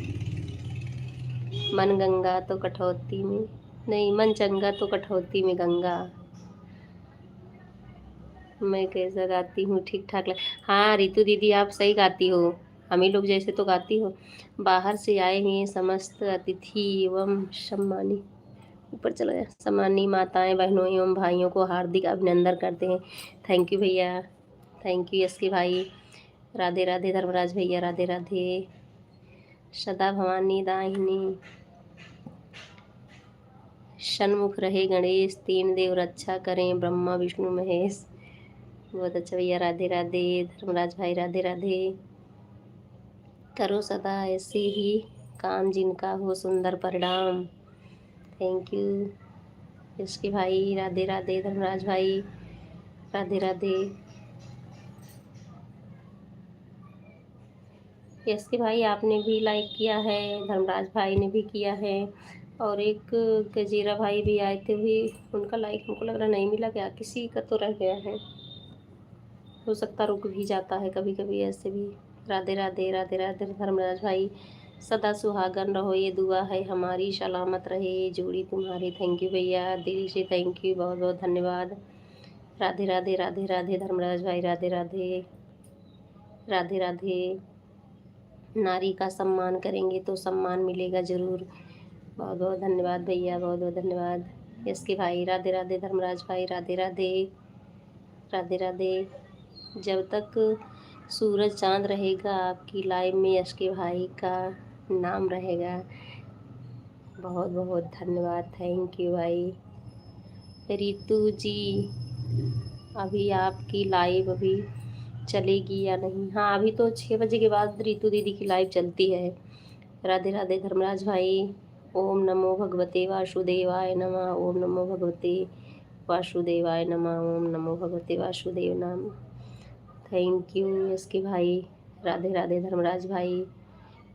मन गंगा तो कठौती में, नहीं मन चंगा तो कठौती में गंगा। मैं कैसा गाती हूँ, ठीक ठाक हाँ रितु दीदी आप सही गाती हो, हम ही लोग जैसे तो गाती हो। बाहर से आए हुए समस्त अतिथि एवं सम्मानी, ऊपर चला जाए, सम्मानी माताएं बहनों एवं भाइयों को हार्दिक अभिनंदन करते हैं। थैंक यू भैया, थैंक यू एस के भाई। राधे राधे धर्मराज भैया, राधे राधे। सदा भवानी दाहिनी, सन्मुख रहे गणेश, तीन देव रक्षा करें, ब्रह्मा विष्णु महेश। बहुत अच्छा भैया, राधे राधे धर्मराज भाई, राधे राधे। करो सदा ऐसे ही काम जिनका हो सुंदर परिणाम। थैंक यू इसके भाई, राधे राधे धर्मराज भाई, राधे राधे। इसके भाई आपने भी लाइक किया है, धर्मराज भाई ने भी किया है, और एक गजीरा भाई भी आए थे भी, उनका लाइक हमको लग रहा नहीं मिला क्या, किसी का तो रह गया है, हो सकता रुक भी जाता है कभी कभी ऐसे भी। राधे राधे राधे राधे धर्मराज भाई। सदा सुहागन रहो ये दुआ है हमारी, सलामत रहे जोड़ी तुम्हारी। थैंक यू भैया, दिल से थैंक यू, बहुत बहुत धन्यवाद। राधे राधे राधे राधे धर्मराज भाई, राधे राधे राधे राधे। नारी का सम्मान करेंगे तो सम्मान मिलेगा ज़रूर। बहुत बहुत धन्यवाद भैया, बहुत बहुत धन्यवाद। इसके भाई, राधे राधे धर्मराज भाई, राधे राधे राधे राधे। जब तक सूरज चांद रहेगा आपकी लाइव में यश के भाई का नाम रहेगा। बहुत बहुत धन्यवाद, थैंक यू भाई। रितु जी, अभी आपकी लाइव अभी चलेगी या नहीं? हाँ, अभी तो 6 बजे के बाद रितु दीदी की लाइव चलती है। राधे राधे धर्मराज भाई। ओम नमो भगवते वासुदेवाय नमः, ओम नमो भगवते वासुदेवाय नमः, ओम नमो भगवते वासुदेव नाम। थैंक यू इसके भाई, राधे राधे धर्मराज भाई।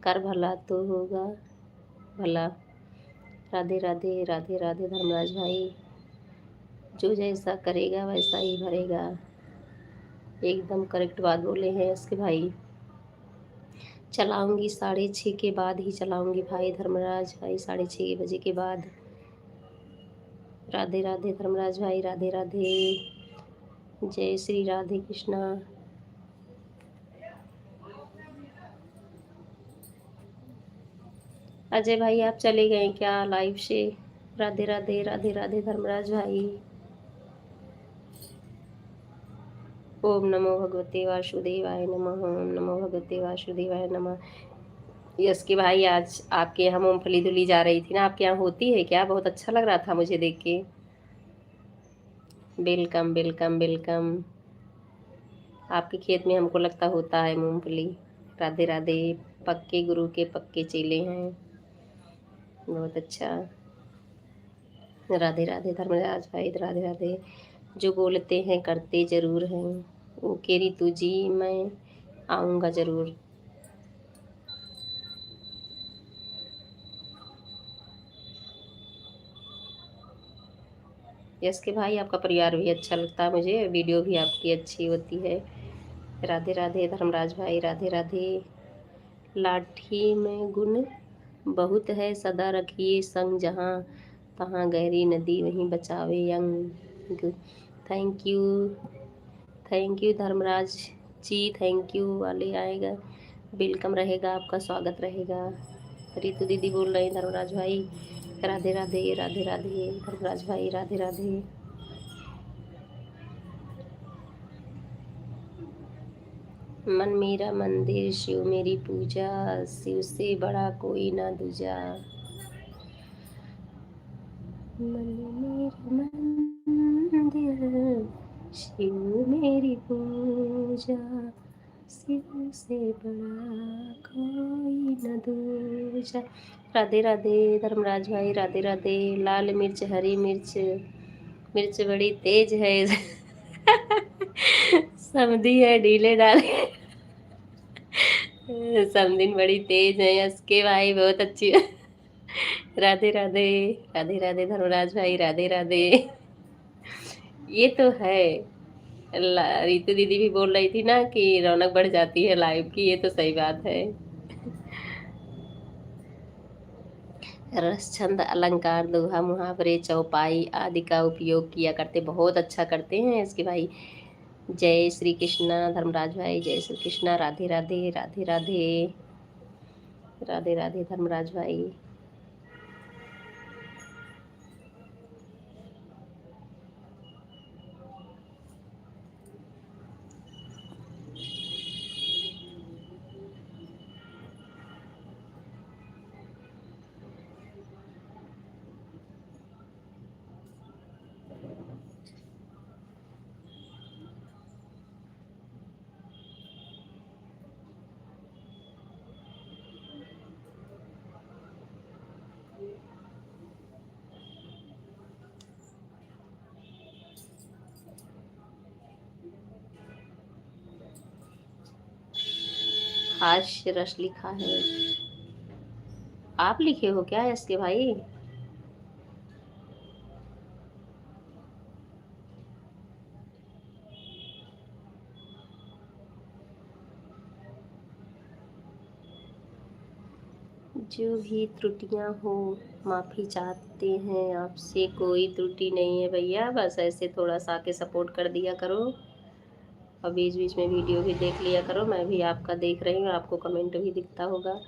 कर भला तो होगा भला। राधे राधे राधे राधे धर्मराज भाई। जो जैसा करेगा वैसा ही भरेगा, एकदम करेक्ट बात बोले हैं इसके भाई। चलाऊंगी 6:30 के बाद ही चलाऊंगी भाई धर्मराज भाई, 6:30 बजे के बाद। राधे राधे धर्मराज भाई, राधे राधे। जय श्री राधे कृष्णा। अजय भाई आप चले गए क्या लाइव से? राधे राधे राधे राधे धर्मराज भाई। ओम नमो भगवते वासुदेवाय नमः, ओम नमो भगवते वासुदेवाय नमः। यस के भाई, आज आपके यहाँ मूंगफली धुली जा रही थी ना, आपके यहाँ होती है क्या? बहुत अच्छा लग रहा था मुझे देख के। Welcome welcome welcome. आपके खेत में हमको लगता होता है मूंगफली। राधे राधे। पक्के गुरु के पक्के चेले हैं, बहुत अच्छा। राधे राधे धर्मराज भाई, राधे राधे। जो बोलते हैं करते ज़रूर हैं। ओके रितु जी, मैं आऊँगा ज़रूर। यस के भाई, आपका परिवार भी अच्छा लगता है मुझे, वीडियो भी आपकी अच्छी होती है। राधे राधे धर्मराज भाई, राधे राधे। लाठी में गुण बहुत है, सदा रखिए संग, जहाँ तहाँ गहरी नदी वहीं बचावे यंग। Thank you Dharmraj ji, thank you वाले आएगा, वेलकम रहेगा, आपका स्वागत रहेगा। रितु दीदी बोल रहे हैं धर्मराज भाई, राधे राधे राधे राधे धर्मराज भाई, राधे राधे। मन मेरा मंदिर, शिव मेरी पूजा, शिव से बड़ा कोई ना दूजा। मन मेरा मंदिर, शिव मेरी पूजा, शिव से बड़ा कोई न दूजा। राधे राधे धर्मराज भाई, राधे राधे। लाल मिर्च हरी मिर्च, मिर्च बड़ी तेज है समधी है ढीले डाले समधिन बड़ी तेज है, इसके भाई बहुत अच्छी है। राधे राधे राधे राधे धर्मराज भाई, राधे राधे। ये तो है, रितु दीदी भी बोल रही थी ना कि रौनक बढ़ जाती है लाइव की, ये तो सही बात है। रस छंद अलंकार दोहा मुहावरे चौपाई आदि का उपयोग किया करते, बहुत अच्छा करते हैं इसके भाई। जय श्री कृष्णा धर्मराज भाई, जय श्री कृष्णा। राधे राधे राधे राधे राधे राधे धर्मराज भाई। हास्य रस लिखा है। आप लिखे हो क्या इसके भाई? जो भी त्रुटियां हो माफ़ी चाहते हैं आपसे, कोई त्रुटि नहीं है भैया, बस ऐसे थोड़ा सा आके सपोर्ट कर दिया करो और बीच बीच में वीडियो भी देख लिया करो। मैं भी आपका देख रही हूँ, आपको कमेंट भी दिखता होगा।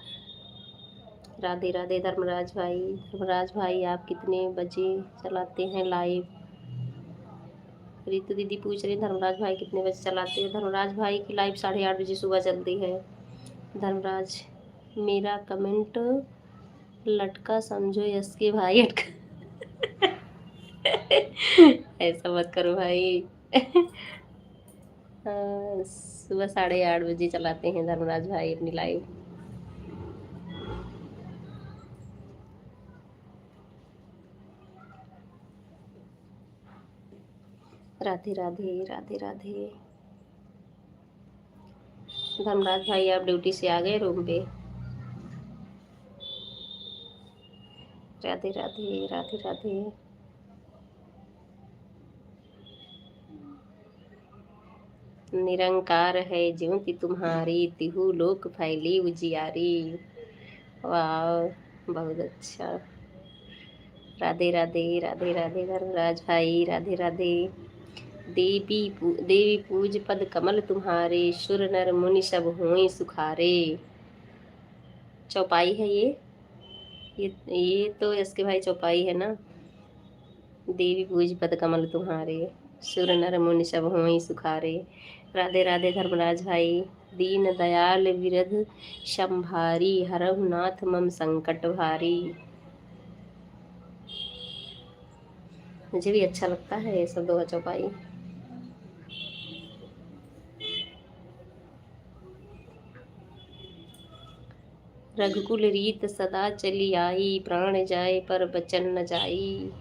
राधे राधे धर्मराज भाई। धर्मराज भाई आप कितने बजे चलाते हैं लाइव? रितु दीदी पूछ रही धर्मराज भाई कितने बजे चलाते हैं। धर्मराज भाई की लाइव 8:30 बजे सुबह चलती है। धर्मराज, मेरा कमेंट लटका समझो यस के भाई अटका। ऐसा मत करो भाई। सुबह 8:30 बजे चलाते हैं धर्मराज भाई अपनी लाइव। राधे राधे राधे राधे। धर्मराज भाई आप ड्यूटी से आ गए रूम पे? राधे राधे राधे राधे। निरंकार है ज्योति तुम्हारी, तिहु लोक फैली उजियारी। वाह, बहुत अच्छा। राधे राधे राधे राधे धर्मराज भाई, राधे राधे। देवी पूज पद कमल तुम्हारे, सुर नर मुनि सब हों सुखारे। चौपाई है ये तो इसके भाई चौपाई है ना। देवी पूज पद कमल तुम्हारे, सुर नर मुनि सब हों सुखारे। राधे राधे धर्मराज भाई। दीन दयाल विरध संभारी, हरहु नाथ मम संकट भारी। मुझे भी अच्छा लगता है ये सब दोहा चौपाई। रघुकुल रीत सदा चली आई, प्राण जाए पर बचन न जाई।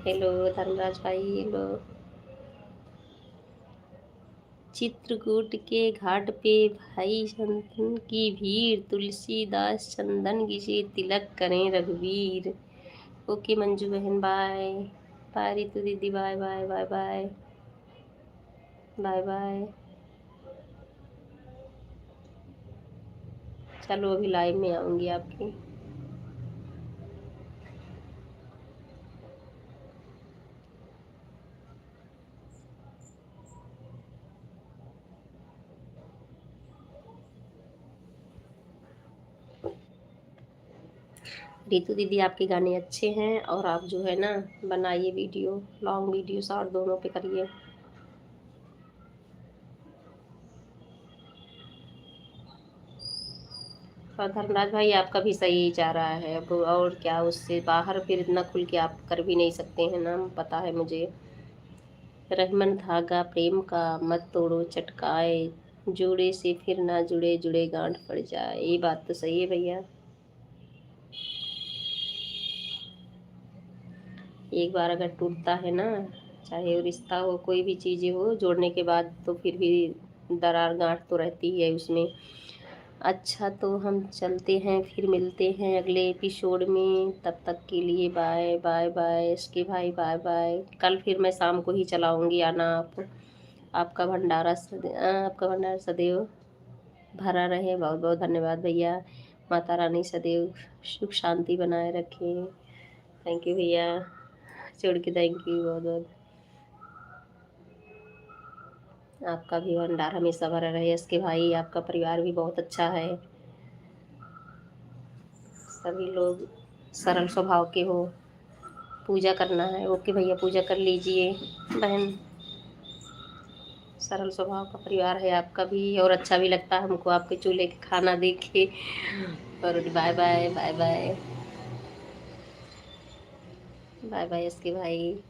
हेलो धर्मराज भाई, हेलो। चित्रकूट के घाट पे भाई चंदन की भीड़, तुलसीदास चंदन घिसे तिलक करें रघुवीर। ओके मंजू बहन, बाय बाय। रितु दीदी bye bye bye bye bye bye. चलो अभी लाइव में आऊंगी आपकी। रितु दीदी आपके गाने अच्छे हैं और आप जो है ना बनाइए वीडियो, लॉन्ग वीडियो शॉर्ट दोनों पे करिए। और धर्मराज भाई आपका भी सही जा रहा है अब, और क्या उससे बाहर फिर इतना खुल के आप कर भी नहीं सकते हैं ना, पता है मुझे। रहमन धागा प्रेम का मत तोड़ो चटकाए, जुड़े से फिर ना जुड़े, जुड़े गांठ पड़ जाए। ये बात तो सही है भैया। एक बार अगर टूटता है ना, चाहे वो रिश्ता हो कोई भी चीज़ें हो, जोड़ने के बाद तो फिर भी दरार गांठ तो रहती है उसमें। अच्छा तो हम चलते हैं, फिर मिलते हैं अगले एपिसोड में। तब तक के लिए बाय बाय बाय इसके भाई, बाय बाय। कल फिर मैं शाम को ही चलाऊंगी, आना आप। आपका भंडारा सदैव भरा रहे। बहुत बहुत धन्यवाद भैया। माता रानी सदैव सुख शांति बनाए रखे। थैंक यू भैया, जोड़ के थैंक यू बहुत बहुत। आपका भी भंडार हमेशा भरा रहे इसके भाई, आपका परिवार भी बहुत अच्छा है। सभी लोग सरल स्वभाव के हो। पूजा करना है, ओके भैया पूजा कर लीजिए बहन। सरल स्वभाव का परिवार है आपका भी, और अच्छा भी लगता है हमको आपके चूल्हे के खाना देख के। और bye bye bye bye bye bye इसके भाई।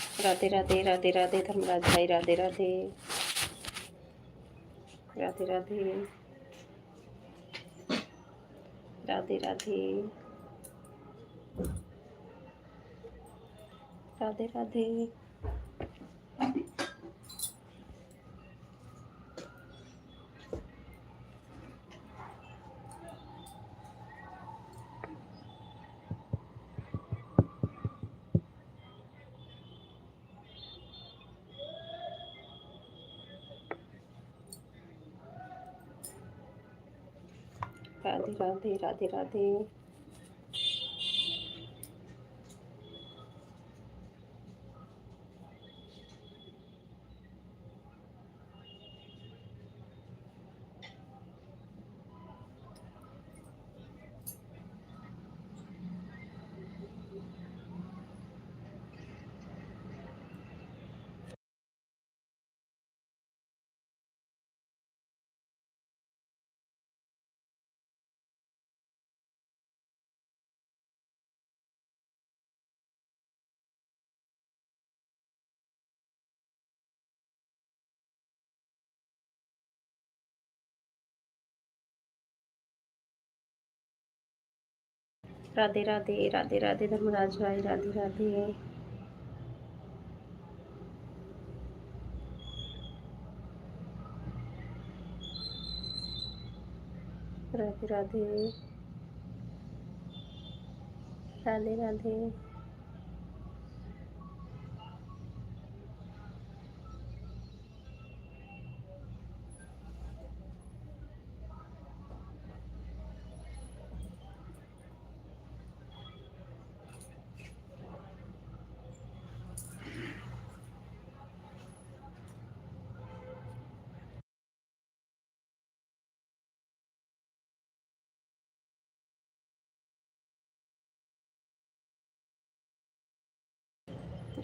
राधे राधे राधे राधे धर्मराज भाई, राधे राधे राधे राधे राधे राधे राधे राधे। राधे राधे राधे राधे राधे राधे राधे राधे धर्मराज भाई, राधे राधे राधे राधे राधे राधे।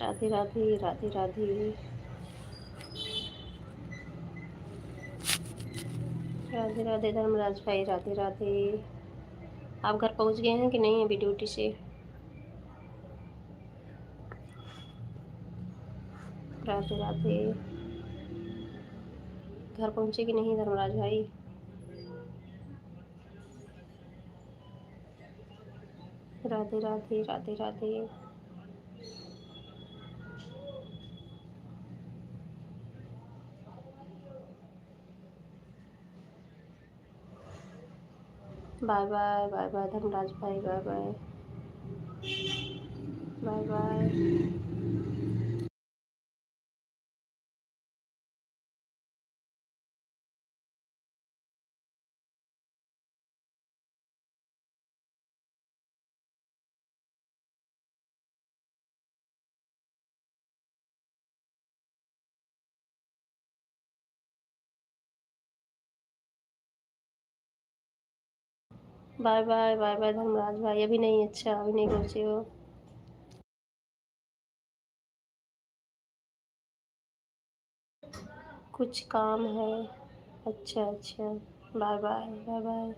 राधे राधे राधे राधे राधे राधे धर्मराज भाई, राधे राधे। आप घर पहुंच गए हैं कि नहीं अभी ड्यूटी से? राधे राधे। घर पहुंचे कि नहीं धर्मराज भाई? Radhe Radhe Radhe Radhe. Bye bye bye bye Dharmraj भाई, bye bye bye bye. Bye bye bye bye Dharmraj भाई, अभी नहीं, अच्छा अभी नहीं पहुँचे हो? कुछ काम है? अच्छा अच्छा, बाय बाय बाय बाय।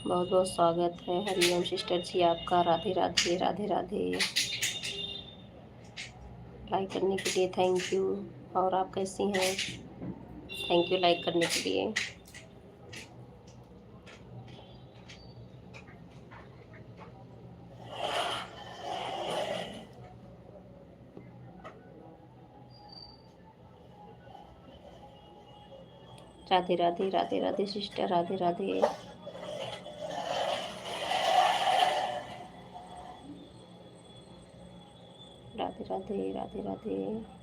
बहुत बहुत स्वागत है। हरिओम सिस्टर जी आपका। राधे राधे राधे राधे। लाइक करने के लिए थैंक यू। और आप कैसी हैं? थैंक यू लाइक करने के लिए। राधे राधे राधे राधे सिस्टर, राधे राधे। राधे राधे राधे राधे।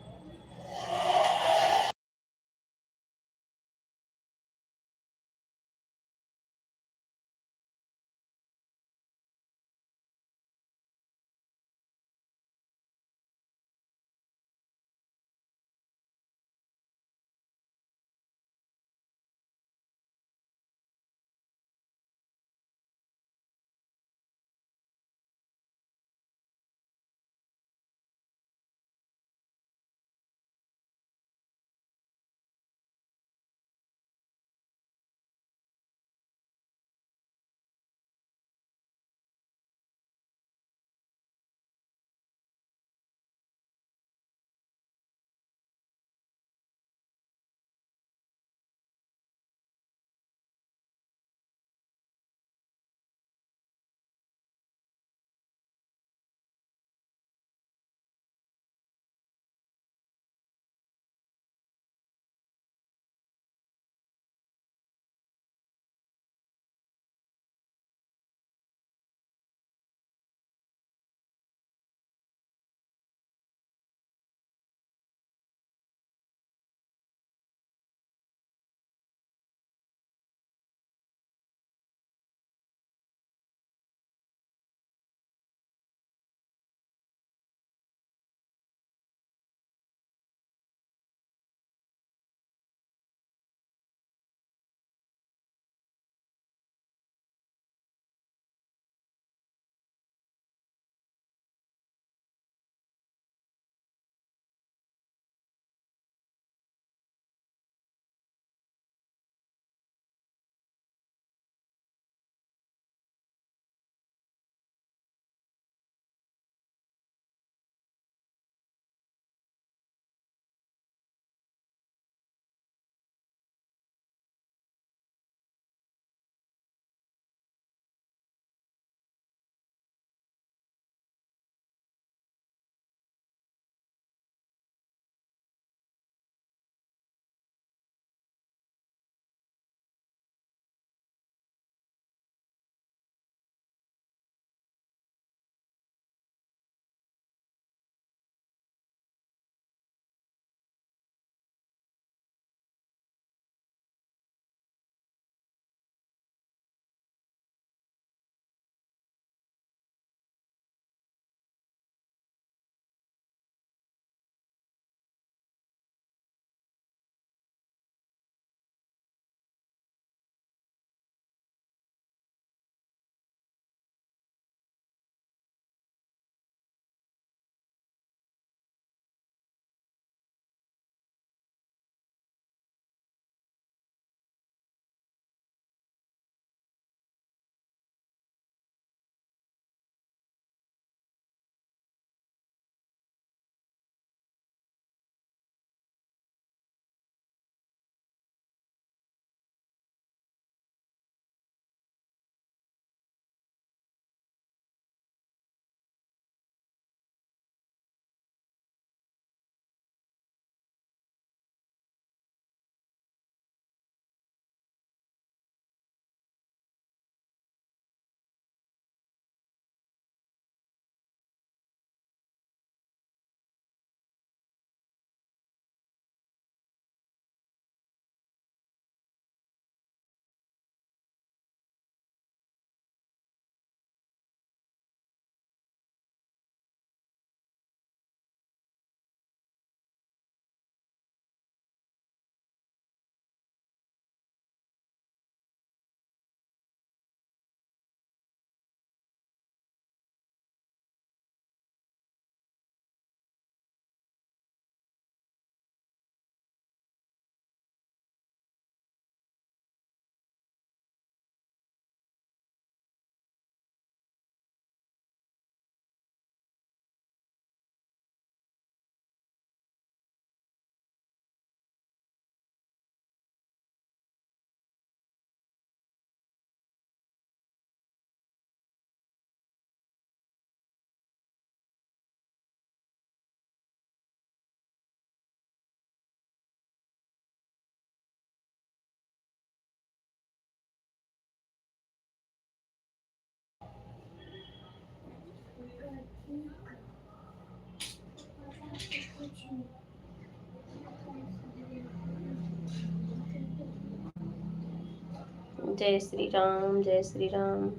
जय श्री राम, जय श्री राम।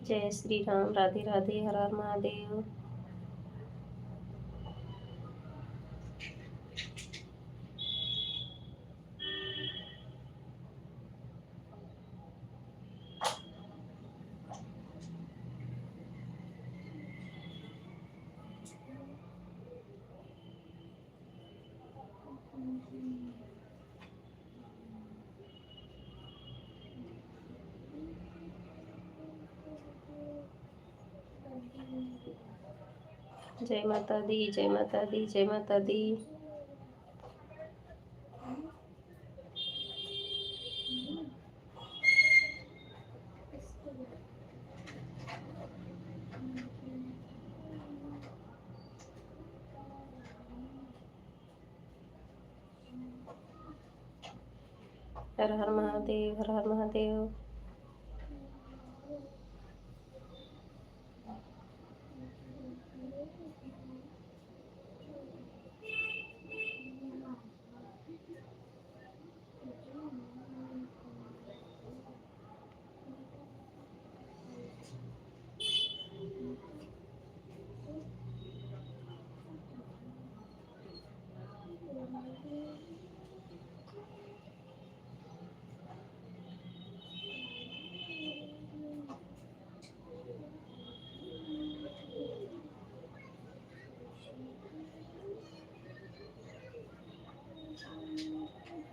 जय श्री राम, राधे राधे, हर हर महादेव। जय माता दी, जय माता दी, जय माता दी। हर हर महादेव, हर हर महादेव।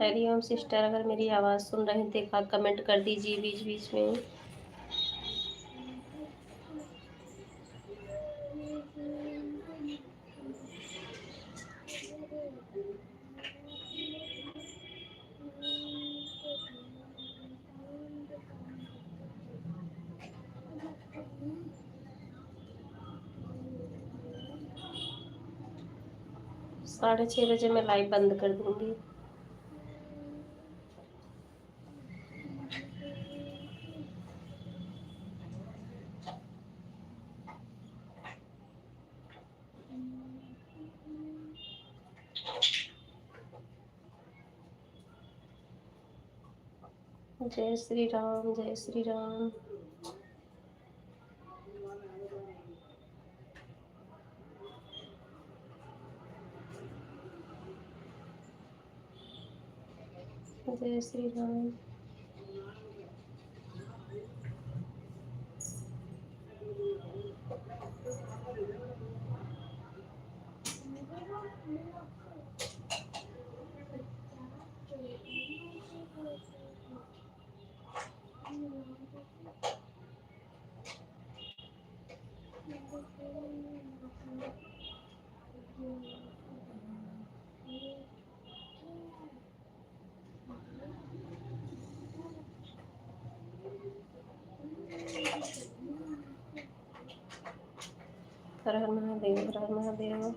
हरिओम सिस्टर, अगर मेरी आवाज़ सुन रहे हैं तो एक आध कमेंट कर दीजिए बीच बीच में। साढ़े 6 बजे मैं लाइव बंद कर दूंगी। जय श्री राम, जय श्री राम। जय श्री राम। हर हर महादेव, हर हर महादेव।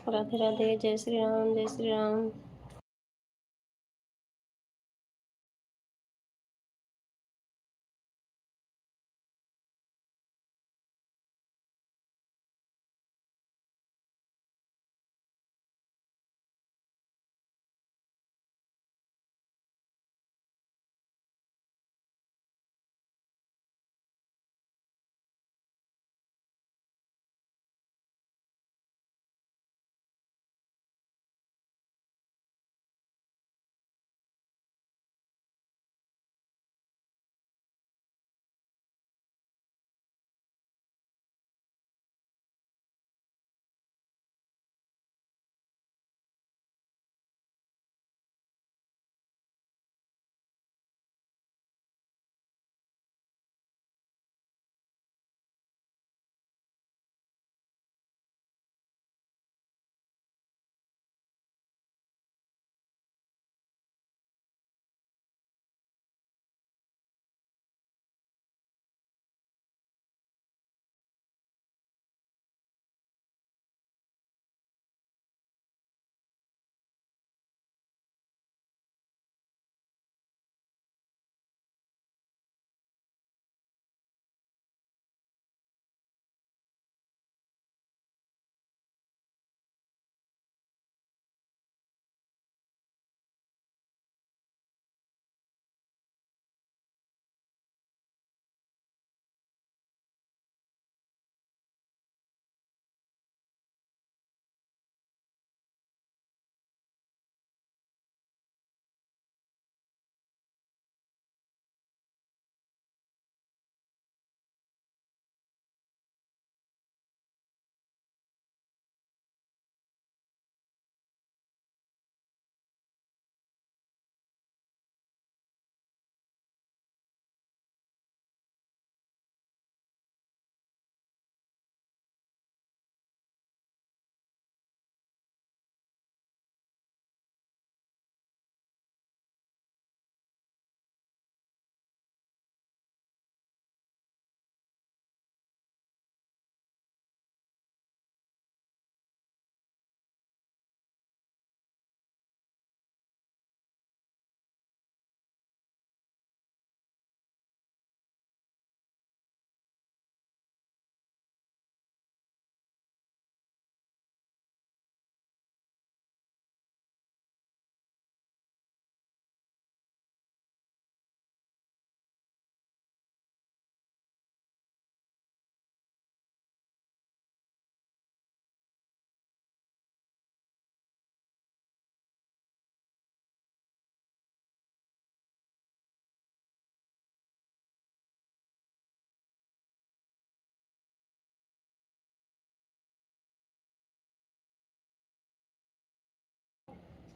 राधे राधे, जय श्री राम, जय श्री राम।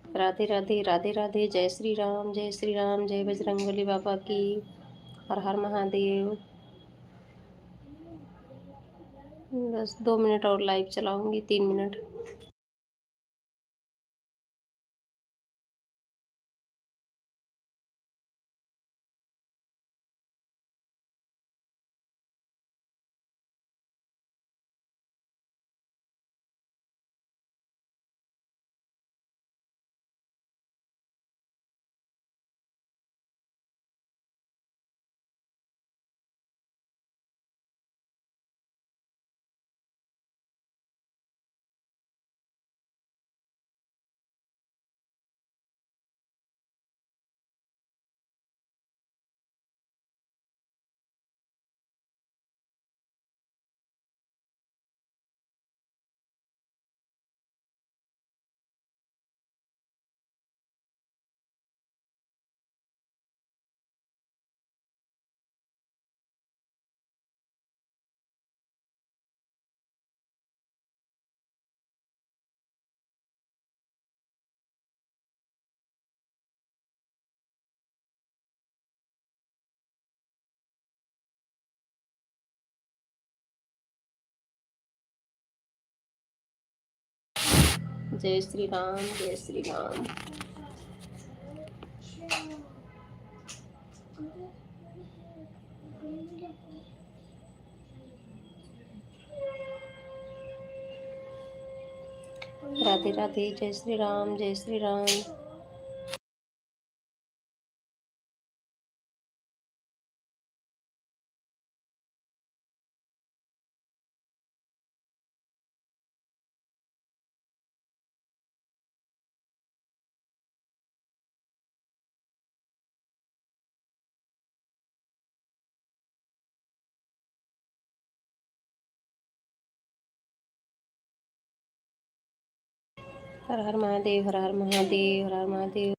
राधे राधे राधे राधे। जय श्री राम जय श्री राम। जय बजरंगबली बाबा की। हर हर महादेव। बस 2 मिनट और लाइव चलाऊंगी, 3 मिनट। जय श्री राम जय श्री राम। राधे राधे। जय श्री राम जय श्री राम। हर हर महादेव हर हर महादेव हर हर महादेव।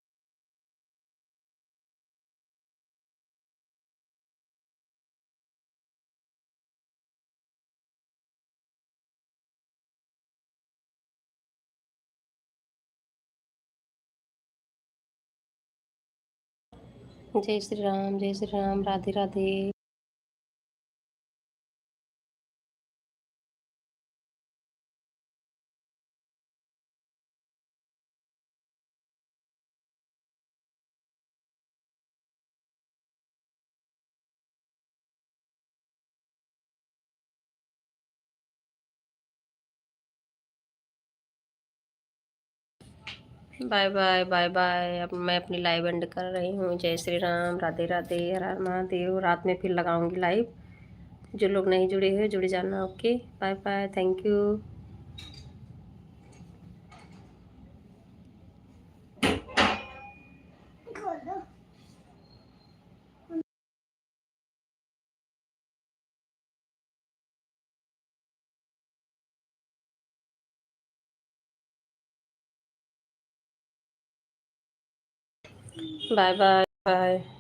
जय श्री राम जय Shri Ram. Radhe Radhe. Bye bye bye bye. अब मैं अपनी लाइव एंड कर रही हूँ। जय श्री राम। राधे राधे हर हर महादेव। रात में फिर लगाऊंगी लाइव। जो लोग नहीं जुड़े हुए जुड़ जाना। Okay bye bye. Thank you. Bye bye bye.